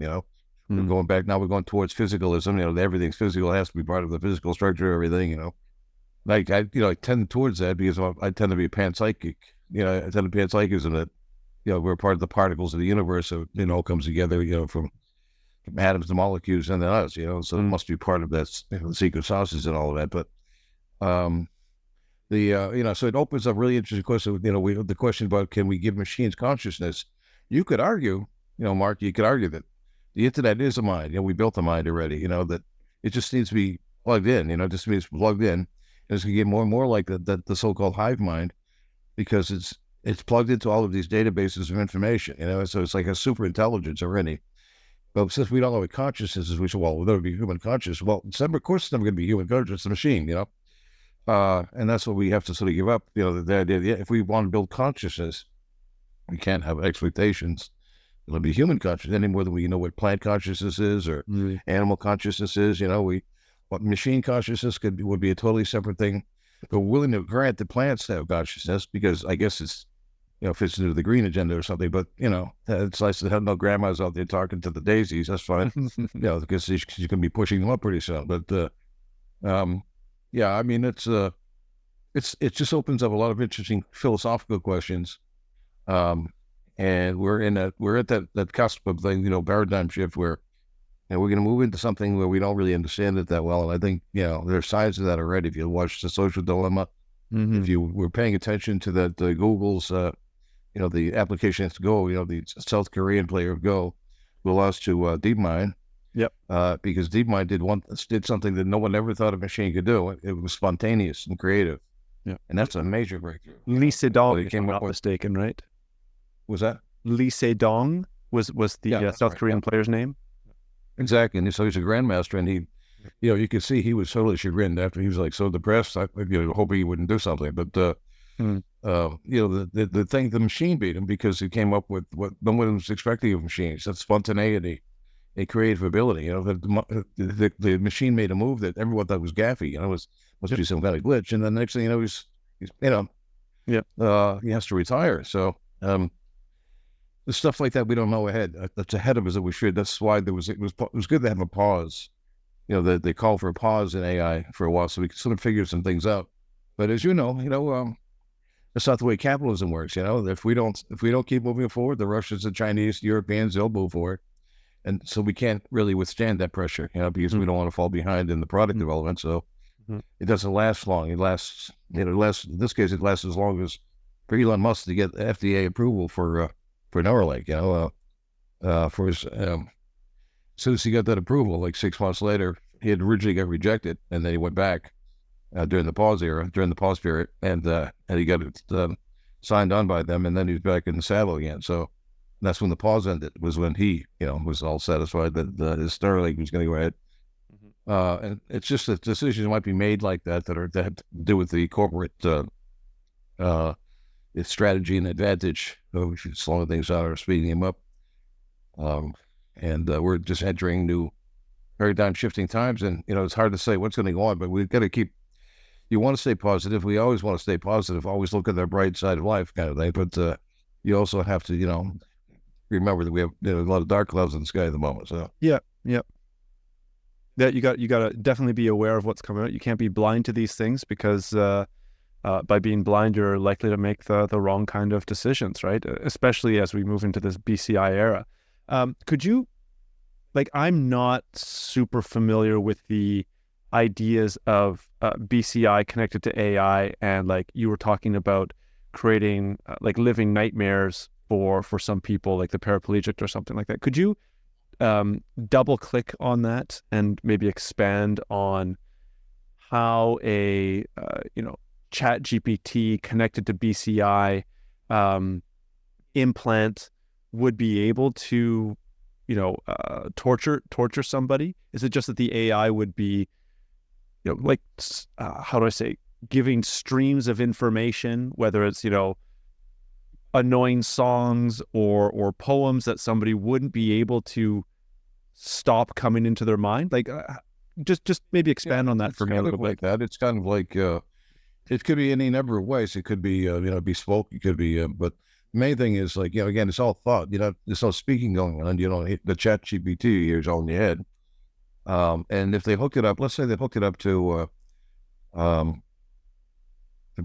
We're going back now. We're going towards physicalism. Everything's physical. It has to be part of the physical structure of everything. Like I tend towards that because I tend to be panpsychic. I tend to be panpsychism that we're part of the particles of the universe. So it all comes together. From atoms to molecules and then us. So it must be part of that. The secret sauces and all of that. But so it opens up really interesting question. The question about, can we give machines consciousness? You could argue, Mark, that the internet is a mind. We built a mind already. That it just needs to be plugged in. It just means plugged in, and it's going to get more and more like the so-called hive mind, because it's plugged into all of these databases of information. So it's like a super intelligence already. But since we don't know what consciousness is, we say, well, there would be human consciousness. Well, of course, it's never going to be human consciousness. It's a machine. And that's what we have to sort of give up. The idea, if we want to build consciousness, we can't have expectations. It'll be human consciousness any more than we know what plant consciousness is or animal consciousness is. What machine consciousness would be a totally separate thing. But we're willing to grant the plants have consciousness because I guess it's fits into the green agenda or something. But it's nice to have no grandmas out there talking to the daisies. That's fine. Because you can be pushing them up pretty soon. But Yeah, I mean, it just opens up a lot of interesting philosophical questions. And we're at that cusp of the, paradigm shift where, we're going to move into something where we don't really understand it that well. And I think, there's signs of that already. If you watch The Social Dilemma, if you were paying attention to the Google's, the application to Go, the South Korean player of Go, who lost to DeepMind. Yep. Because DeepMind did something that no one ever thought a machine could do. It was spontaneous and creative. Yeah. And that's a major breakthrough. Lee Sedong, if I'm not mistaken, right? Was that? Lee Sedong was the South Korean player's name. Exactly. And so he's a grandmaster, and he, you could see he was totally chagrined after he was like so depressed. I hoping he wouldn't do something. But, the thing, the machine beat him because he came up with what no one was expecting of machines. That's spontaneity and creative ability. The machine made a move that everyone thought was gaffy. It must be some kind of glitch. And then the next thing you know, he's he has to retire. So, the stuff like that we don't know ahead. That's ahead of us that we should. That's why it was good to have a pause. They call for a pause in AI for a while so we can sort of figure some things out. But as you know, that's not the way capitalism works. If we don't keep moving forward, the Russians, the Chinese, the Europeans, they'll move forward, and so we can't really withstand that pressure. Because we don't want to fall behind in the product development. So it doesn't last long. It lasts. In this case, it lasts as long as for Elon Musk to get FDA approval for Neuralink, for his, as soon as he got that approval, like 6 months later, he had originally got rejected, and then he went back during the pause period, and he got it signed on by them, and then he was back in the saddle again. So that's when the pause ended, was when he, was all satisfied that his Neuralink was going to go ahead. And it's just that decisions might be made like that have to do with the corporate its strategy and advantage. We should slow things down or speeding them up. And we're just entering new paradigm shifting times. And, it's hard to say what's going to go on, but we've got to you want to stay positive. We always want to stay positive, always look at the bright side of life kind of thing. But you also have to, remember that we have a lot of dark clouds in the sky at the moment. So yeah. That you got to definitely be aware of what's coming out. You can't be blind to these things because by being blind, you're likely to make the wrong kind of decisions, right? Especially as we move into this BCI era. Could you, I'm not super familiar with the ideas of BCI connected to AI, and you were talking about creating living nightmares for some people, like the paraplegic or something like that. Could you double click on that and maybe expand on how a ChatGPT connected to BCI implant would be able to, torture somebody? Is it just that the AI would be, how do I say, giving streams of information, whether it's, annoying songs or poems that somebody wouldn't be able to stop coming into their mind? Just maybe expand on that for me a little bit. Like that. It's kind of like, it could be any number of ways. It could be, bespoke. It could be, but the main thing is again, it's all thought. There's no speaking going on. The ChatGPT here is all in your head. And if they hooked it up, let's say they hooked it up to the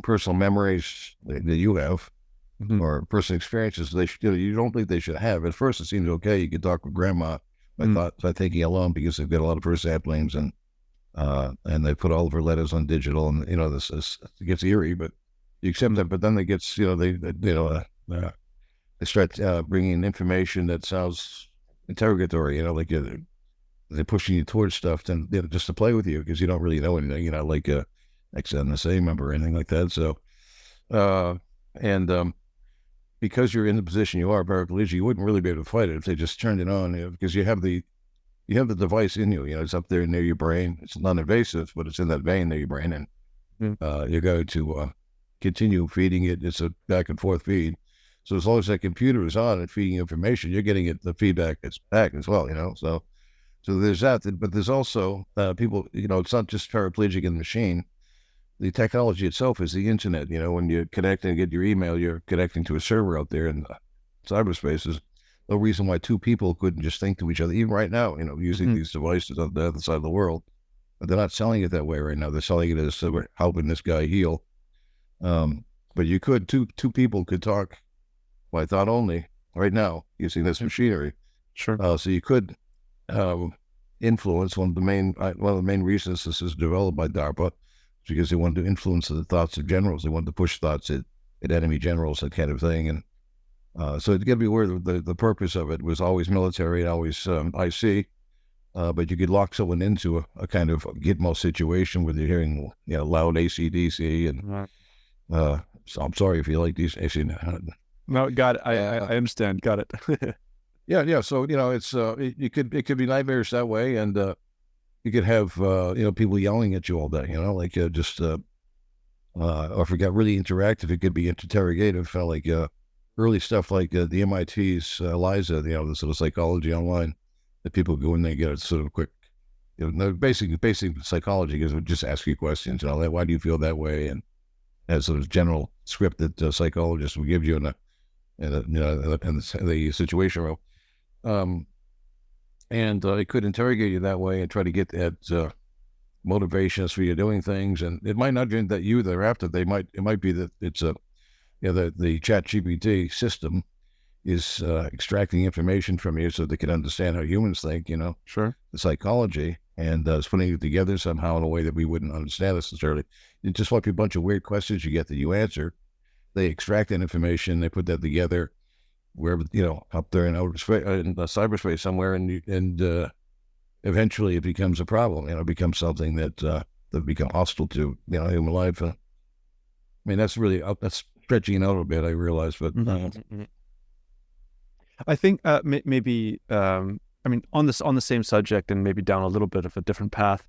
personal memories that you have, or personal experiences they should, you don't think they should have. At first, it seems okay. You could talk with grandma by taking it alone because they've got a lot of her saplings and they put all of her letters on digital, and this it gets eerie, but you accept that. But then they get they start bringing information that sounds interrogatory, they're pushing you towards stuff, then just to play with you because you don't really know anything, like a ex-NSA member or anything like that. So, because you're in the position you are, paraplegic, you wouldn't really be able to fight it if they just turned it on, because you have the device in you. It's up there near your brain. It's non-invasive, but it's in that vein near your brain, and you're going to continue feeding it. It's a back and forth feed. So as long as that computer is on and feeding information, you're getting the feedback that's back as well. So there's that. But there's also people. It's not just paraplegic in the machine. The technology itself is the internet. When you connect and get your email, you're connecting to a server out there in cyberspace. There's no reason why two people couldn't just think to each other, even right now, using these devices on the other side of the world. But they're not selling it that way right now. They're selling it as we're helping this guy heal. But you could, two people could talk by thought only right now using this machinery. Sure. So you could influence one of the main reasons this is developed by DARPA, because they wanted to influence the thoughts of generals. They wanted to push thoughts at enemy generals, that kind of thing. And so it's got to be aware the purpose of it was always military and always IC. But you could lock someone into a kind of gitmo situation where they're hearing loud AC/DC and so I'm sorry if you like these AC. No, got it. I understand. Got it. Yeah. So it's it could be nightmares that way, and you could have people yelling at you all day. Like just or if it got really interactive, it could be interrogative. Like early stuff like the MIT's Eliza, the sort of psychology online that people go in there and get a sort of quick, basic psychology is just ask you questions. Why do you feel that way? And as sort of general script that psychologists will give you in the situation room. And it could interrogate you that way and try to get at motivations for you doing things. And it might not be that you they're after. It might be that it's the ChatGPT system is extracting information from you so they can understand how humans think. Sure. The psychology, and it's putting it together somehow in a way that we wouldn't understand necessarily. It just might be a bunch of weird questions you get that you answer. They extract that information, they put that together, wherever up there in outer space, in cyberspace somewhere, and eventually it becomes a problem. It becomes something that become hostile to human life. I mean, that's stretching it out a bit, I realize, but I think maybe on the same subject and maybe down a little bit of a different path.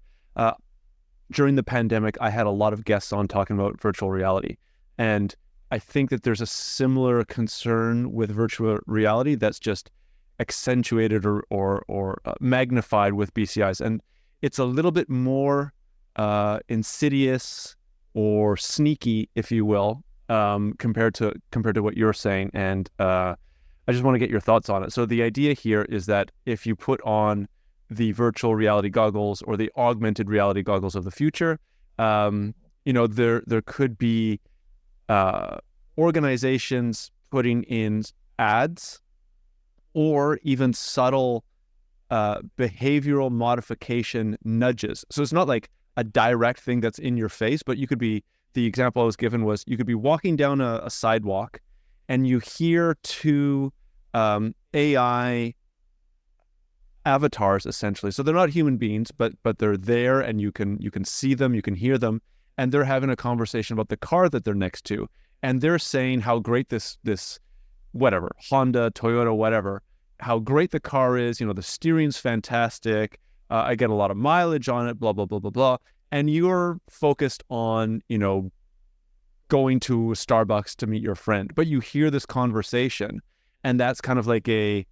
During the pandemic, I had a lot of guests on talking about virtual reality, and I think that there's a similar concern with virtual reality that's just accentuated or magnified with BCIs, and it's a little bit more insidious or sneaky, if you will, compared to what you're saying. And I just want to get your thoughts on it. So the idea here is that if you put on the virtual reality goggles or the augmented reality goggles of the future, there could be organizations putting in ads or even subtle behavioral modification nudges. So it's not like a direct thing that's in your face, but the example I was given was you could be walking down a sidewalk and you hear two AI avatars, essentially. So they're not human beings, but they're there, and you can see them, you can hear them, and they're having a conversation about the car that they're next to, and they're saying how great this whatever, Honda, Toyota, whatever, how great the car is. The steering's fantastic. I get a lot of mileage on it. Blah blah blah blah blah. And you're focused on going to Starbucks to meet your friend, but you hear this conversation, and that's kind of like a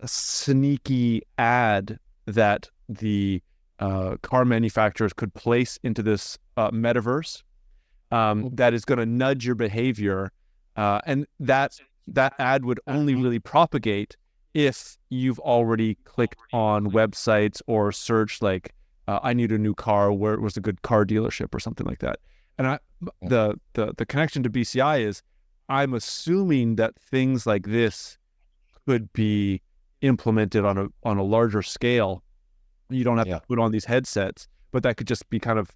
sneaky ad that the car manufacturers could place into this metaverse that is going to nudge your behavior, and that ad would only really propagate if you've already clicked on websites or searched like I need a new car, where was a good car dealership or something like that. And the connection to BCI is I'm assuming that things like this could be implemented on a larger scale. You don't have to put on these headsets, but that could just be kind of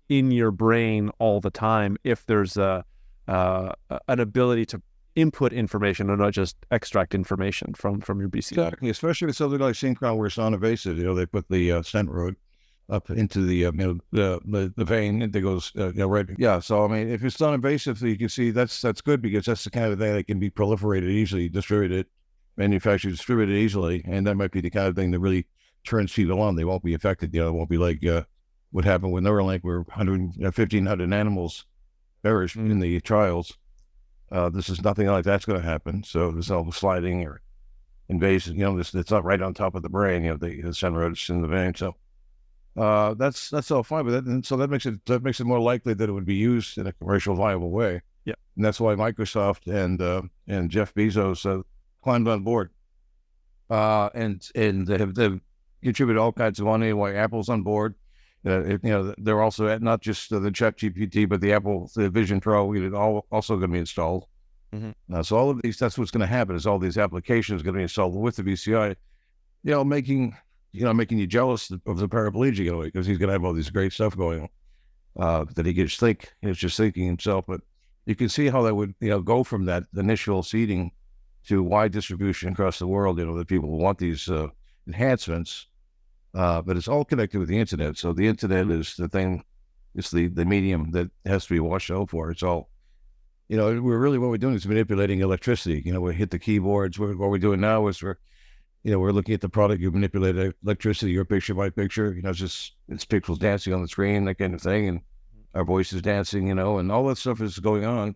in your brain all the time if there's an ability to input information and not just extract information from your BCI. Exactly, especially with something like synchron where it's non-invasive. They put the stent road up into the vein that goes right. Yeah, so I mean, if it's non-invasive, you can see that's good, because that's the kind of thing that can be proliferated easily, distributed, manufactured, distributed easily, and that might be the kind of thing that really turns people on. They won't be affected. It won't be like what happened with Neuralink, where 1,500 animals perished in the trials. This is nothing like that's going to happen. So there's no sliding or invasion. It's not right on top of the brain. The stent roads in the vein. So that's all fine with it, and so that makes it more likely that it would be used in a commercial viable way. Yeah, and that's why Microsoft and Jeff Bezos climbed on board, and they have contribute all kinds of money. Why Apple's on board. They're also at not just the ChatGPT, but the Apple the Vision Pro. Also going to be installed. So all of these, that's what's going to happen. Is all these applications going to be installed with the BCI. Making you jealous of the paraplegic in a way, because he's going to have all this great stuff going on that he gets he's just thinking himself. But you can see how that would go from that initial seeding to wide distribution across the world. That people want these enhancements, but it's all connected with the internet. So the internet is the thing, it's the medium that has to be watched out for. It's all, we're really, what we're doing is manipulating electricity. We hit the keyboards. What we're doing now is we're looking at the product. You manipulate electricity, your picture by picture. It's pixels dancing on the screen, that kind of thing, and our voices dancing. And all that stuff is going on.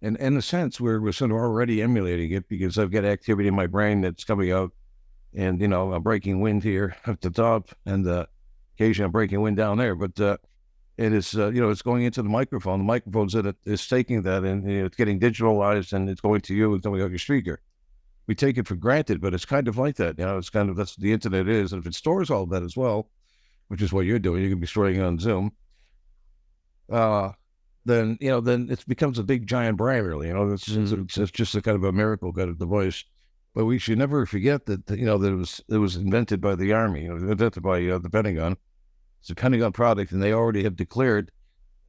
And in a sense, we're sort of already emulating it, because I've got activity in my brain that's coming out, and I'm breaking wind here at the top, and occasionally I'm breaking wind down there. But it is, it's going into the microphone. The microphone's is taking that, and it's getting digitalized, and it's going to you, it's coming out your speaker. We take it for granted, but it's kind of like that. It's kind of, that's what the internet is. And if it stores all that as well, which is what you're doing, you can be storing it on Zoom, then it becomes a big giant brain, really. It's just a kind of a miracle kind of device. But we should never forget that, that it was invented by the Army, invented by the Pentagon. It's a Pentagon product, and they already have declared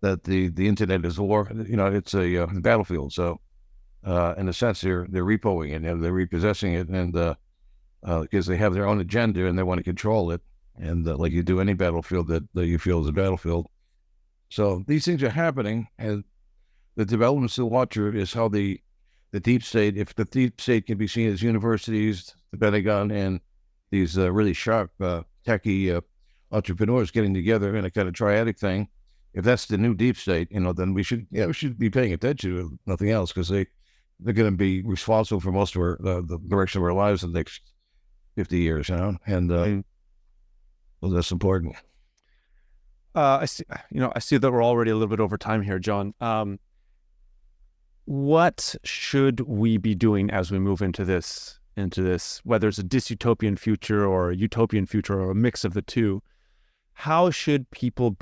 that the internet is a war. It's a battlefield. So in a sense, they're repoing it, and they're repossessing it, and because they have their own agenda and they want to control it, and like you do any battlefield that you feel is a battlefield. So these things are happening, and the developments to watch is how the deep state, if the deep state can be seen as universities, the Pentagon, and these really sharp techie entrepreneurs getting together in a kind of triadic thing. If that's the new deep state, then we should be paying attention to nothing else, because they're going to be responsible for most of the direction of our lives in the next 50 years, and well, that's important. I see that we're already a little bit over time here, John. What should we be doing as we move into this, whether it's a dystopian future or a utopian future or a mix of the two? How should people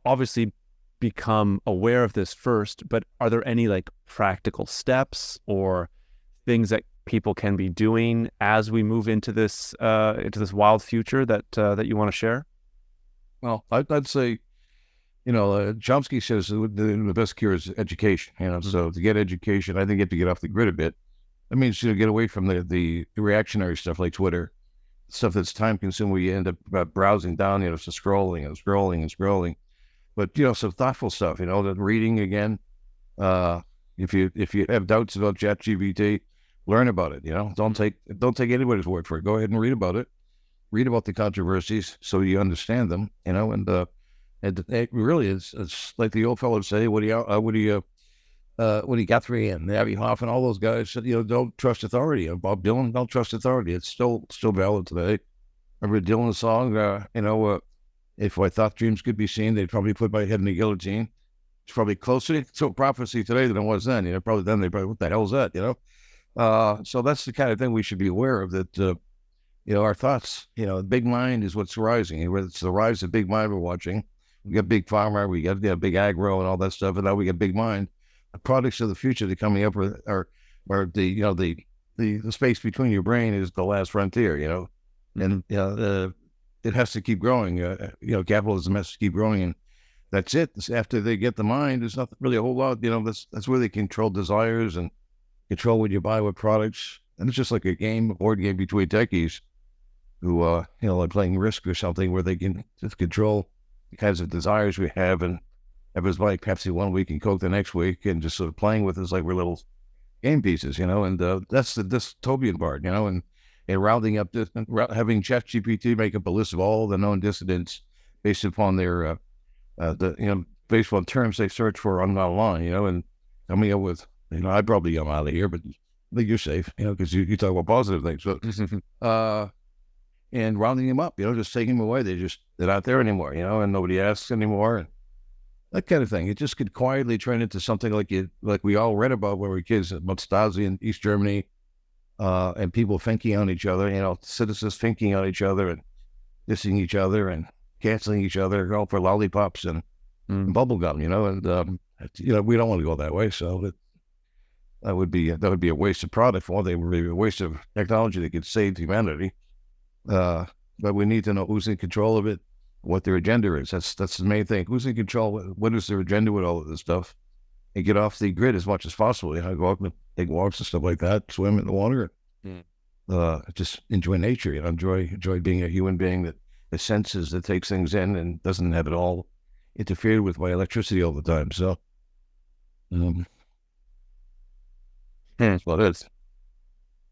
obviously become aware of this first, but are there any practical steps or things that people can be doing as we move into this wild future that you want to share? Well, I'd say, Chomsky says the best cure is education. So to get education, I think you have to get off the grid a bit. That means get away from the reactionary stuff like Twitter, stuff that's time consuming, where you end up browsing down, so scrolling and scrolling and scrolling. But some thoughtful stuff, the reading again. If you have doubts about ChatGPT, learn about it. Don't take anybody's word for it. Go ahead and read about it. Read about the controversies so you understand them. And it really is. It's like the old fellows say, Woody Guthrie and Abbie Hoff and all those guys said, don't trust authority. And Bob Dylan, don't trust authority. It's still valid today. Remember Dylan's song, if I thought dreams could be seen, they'd probably put my head in the guillotine. It's probably closer to prophecy today than it was then. Probably then what the hell is that? So that's the kind of thing we should be aware of, that our thoughts, the big mind is what's rising. It's the rise of big mind we're watching. We got big pharma, we got big agro and all that stuff, and now we got big mind. The products of the future that are coming up are the space between your brain is the last frontier, and it has to keep growing. Capitalism has to keep growing, and that's it. After they get the mind, there's not really a whole lot. That's where they control desires and control what you buy, what products, and it's just like a board game between techies who like playing Risk or something, where they can just control the kinds of desires we have, and have us like Pepsi one week and Coke the next week, and just sort of playing with us like we're little game pieces, and that's the dystopian part, and rounding up this, having ChatGPT make up a list of all the known dissidents based upon their based on terms they search for online, and coming up with, I'd probably come out of here, but I think you're safe, because you talk about positive things, but and rounding them up, just taking them away. They're not there anymore, and nobody asks anymore, and that kind of thing. It just could quietly turn into something like we all read about when we were kids, about Stasi in East Germany, and people thinking on each other, citizens thinking on each other, and dissing each other and canceling each other, go for lollipops and bubble gum, you know, and we don't want to go that way. So that would be a waste of product. For one thing, it would be a waste of technology that could save humanity. But we need to know who's in control of it, what their agenda is. That's the main thing. Who's in control? What is their agenda with all of this stuff? And get off the grid as much as possible. You know, go out and take walks and stuff like that, swim in the water. Just enjoy nature. You know, enjoy being a human being that senses, that takes things in, and doesn't have it all interfered with by electricity all the time. So, that's what it is.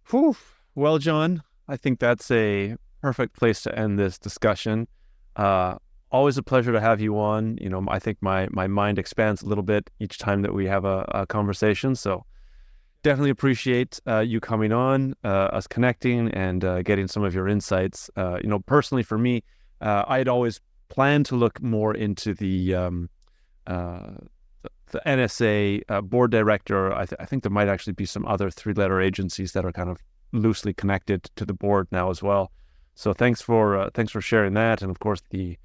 Whew. Well, John, I think that's a perfect place to end this discussion. Always a pleasure to have you on. You know, I think my mind expands a little bit each time that we have a conversation. So definitely appreciate you coming on, us connecting, and getting some of your insights. You know, personally for me, I had always planned to look more into the NSA board director. I think there might actually be some other 3-letter agencies that are kind of loosely connected to the board now as well. So thanks for sharing that, and of course the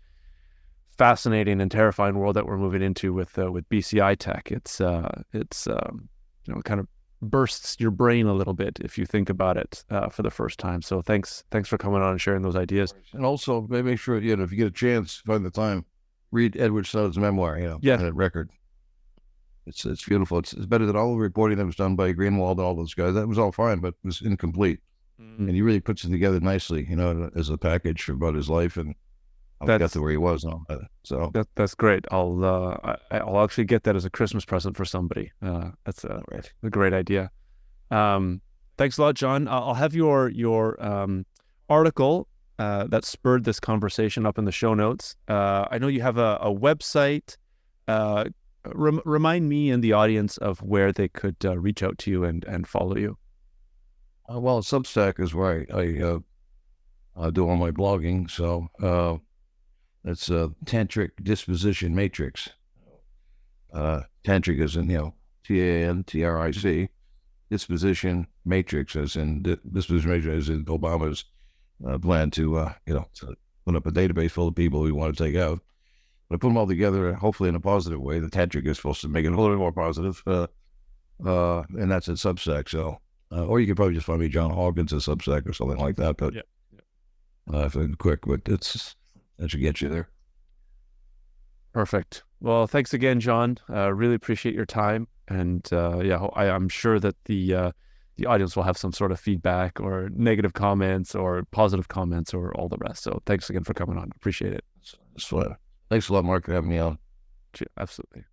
fascinating and terrifying world that we're moving into with BCI tech. It's you know, kind of bursts your brain a little bit if you think about it for the first time. So thanks for coming on and sharing those ideas. And also make sure, you know, if you get a chance, find the time, read Edward Snowden's memoir. You know, that record. It's beautiful. It's better than all the reporting that was done by Greenwald and all those guys. That was all fine, but it was incomplete. And he really puts it together nicely, you know, as a package about his life and how he got to where he was. So that's great. I'll actually get that as a Christmas present for somebody. That's a great idea. Thanks a lot, John. I'll have your article that spurred this conversation up in the show notes. I know you have a website. Remind me and the audience of where they could reach out to you and follow you. Well, Substack is where I do all my blogging. So it's Tantric Disposition Matrix. Tantric is in, you know, TANTRIC. Disposition Matrix as in disposition matrix as in Obama's plan to put up a database full of people we want to take out. But I put them all together, hopefully in a positive way. The Tantric is supposed to make it a little bit more positive, and that's at Substack. So, or you could probably just find me John Hawkins at Substack or something like that. But if it's quick, but that should get you there. Perfect. Well, thanks again, John. Really appreciate your time, and I'm sure that the audience will have some sort of feedback or negative comments or positive comments or all the rest. So, thanks again for coming on. Appreciate it. It's fun. Thanks a lot, Mark, for having me on. Absolutely.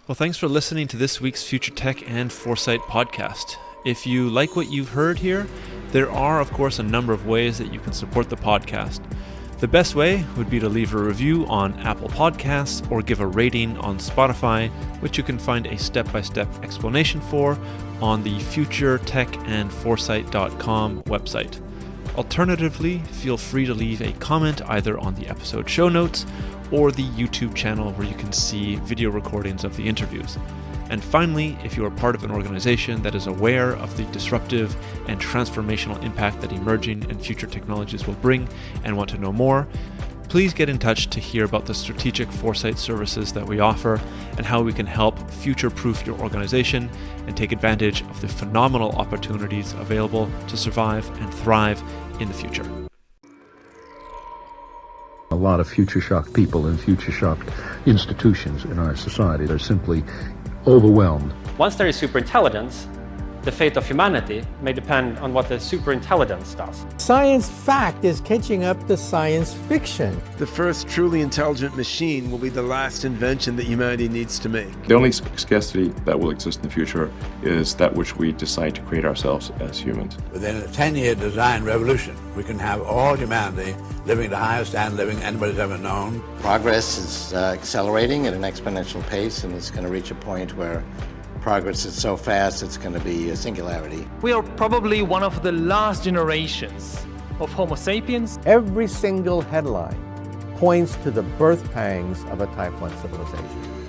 Well, thanks for listening to this week's Future Tech and Foresight podcast. If you like what you've heard here, there are, of course, a number of ways that you can support the podcast. The best way would be to leave a review on Apple Podcasts or give a rating on Spotify, which you can find a step-by-step explanation for on the futuretechandforesight.com website. Alternatively, feel free to leave a comment either on the episode show notes or the YouTube channel where you can see video recordings of the interviews. And finally, if you are part of an organization that is aware of the disruptive and transformational impact that emerging and future technologies will bring and want to know more, please get in touch to hear about the strategic foresight services that we offer and how we can help future-proof your organization and take advantage of the phenomenal opportunities available to survive and thrive in the future. A lot of future-shocked people and future-shocked institutions in our society are simply overwhelmed. Once there is superintelligence, the fate of humanity may depend on what the superintelligence does. Science fact is catching up to science fiction. The first truly intelligent machine will be the last invention that humanity needs to make. The only scarcity that will exist in the future is that which we decide to create ourselves as humans. Within a 10-year design revolution, we can have all humanity living the highest standard of living anybody's ever known. Progress is accelerating at an exponential pace, and it's going to reach a point where progress is so fast it's going to be a singularity. We are probably one of the last generations of Homo sapiens. Every single headline points to the birth pangs of a Type 1 civilization.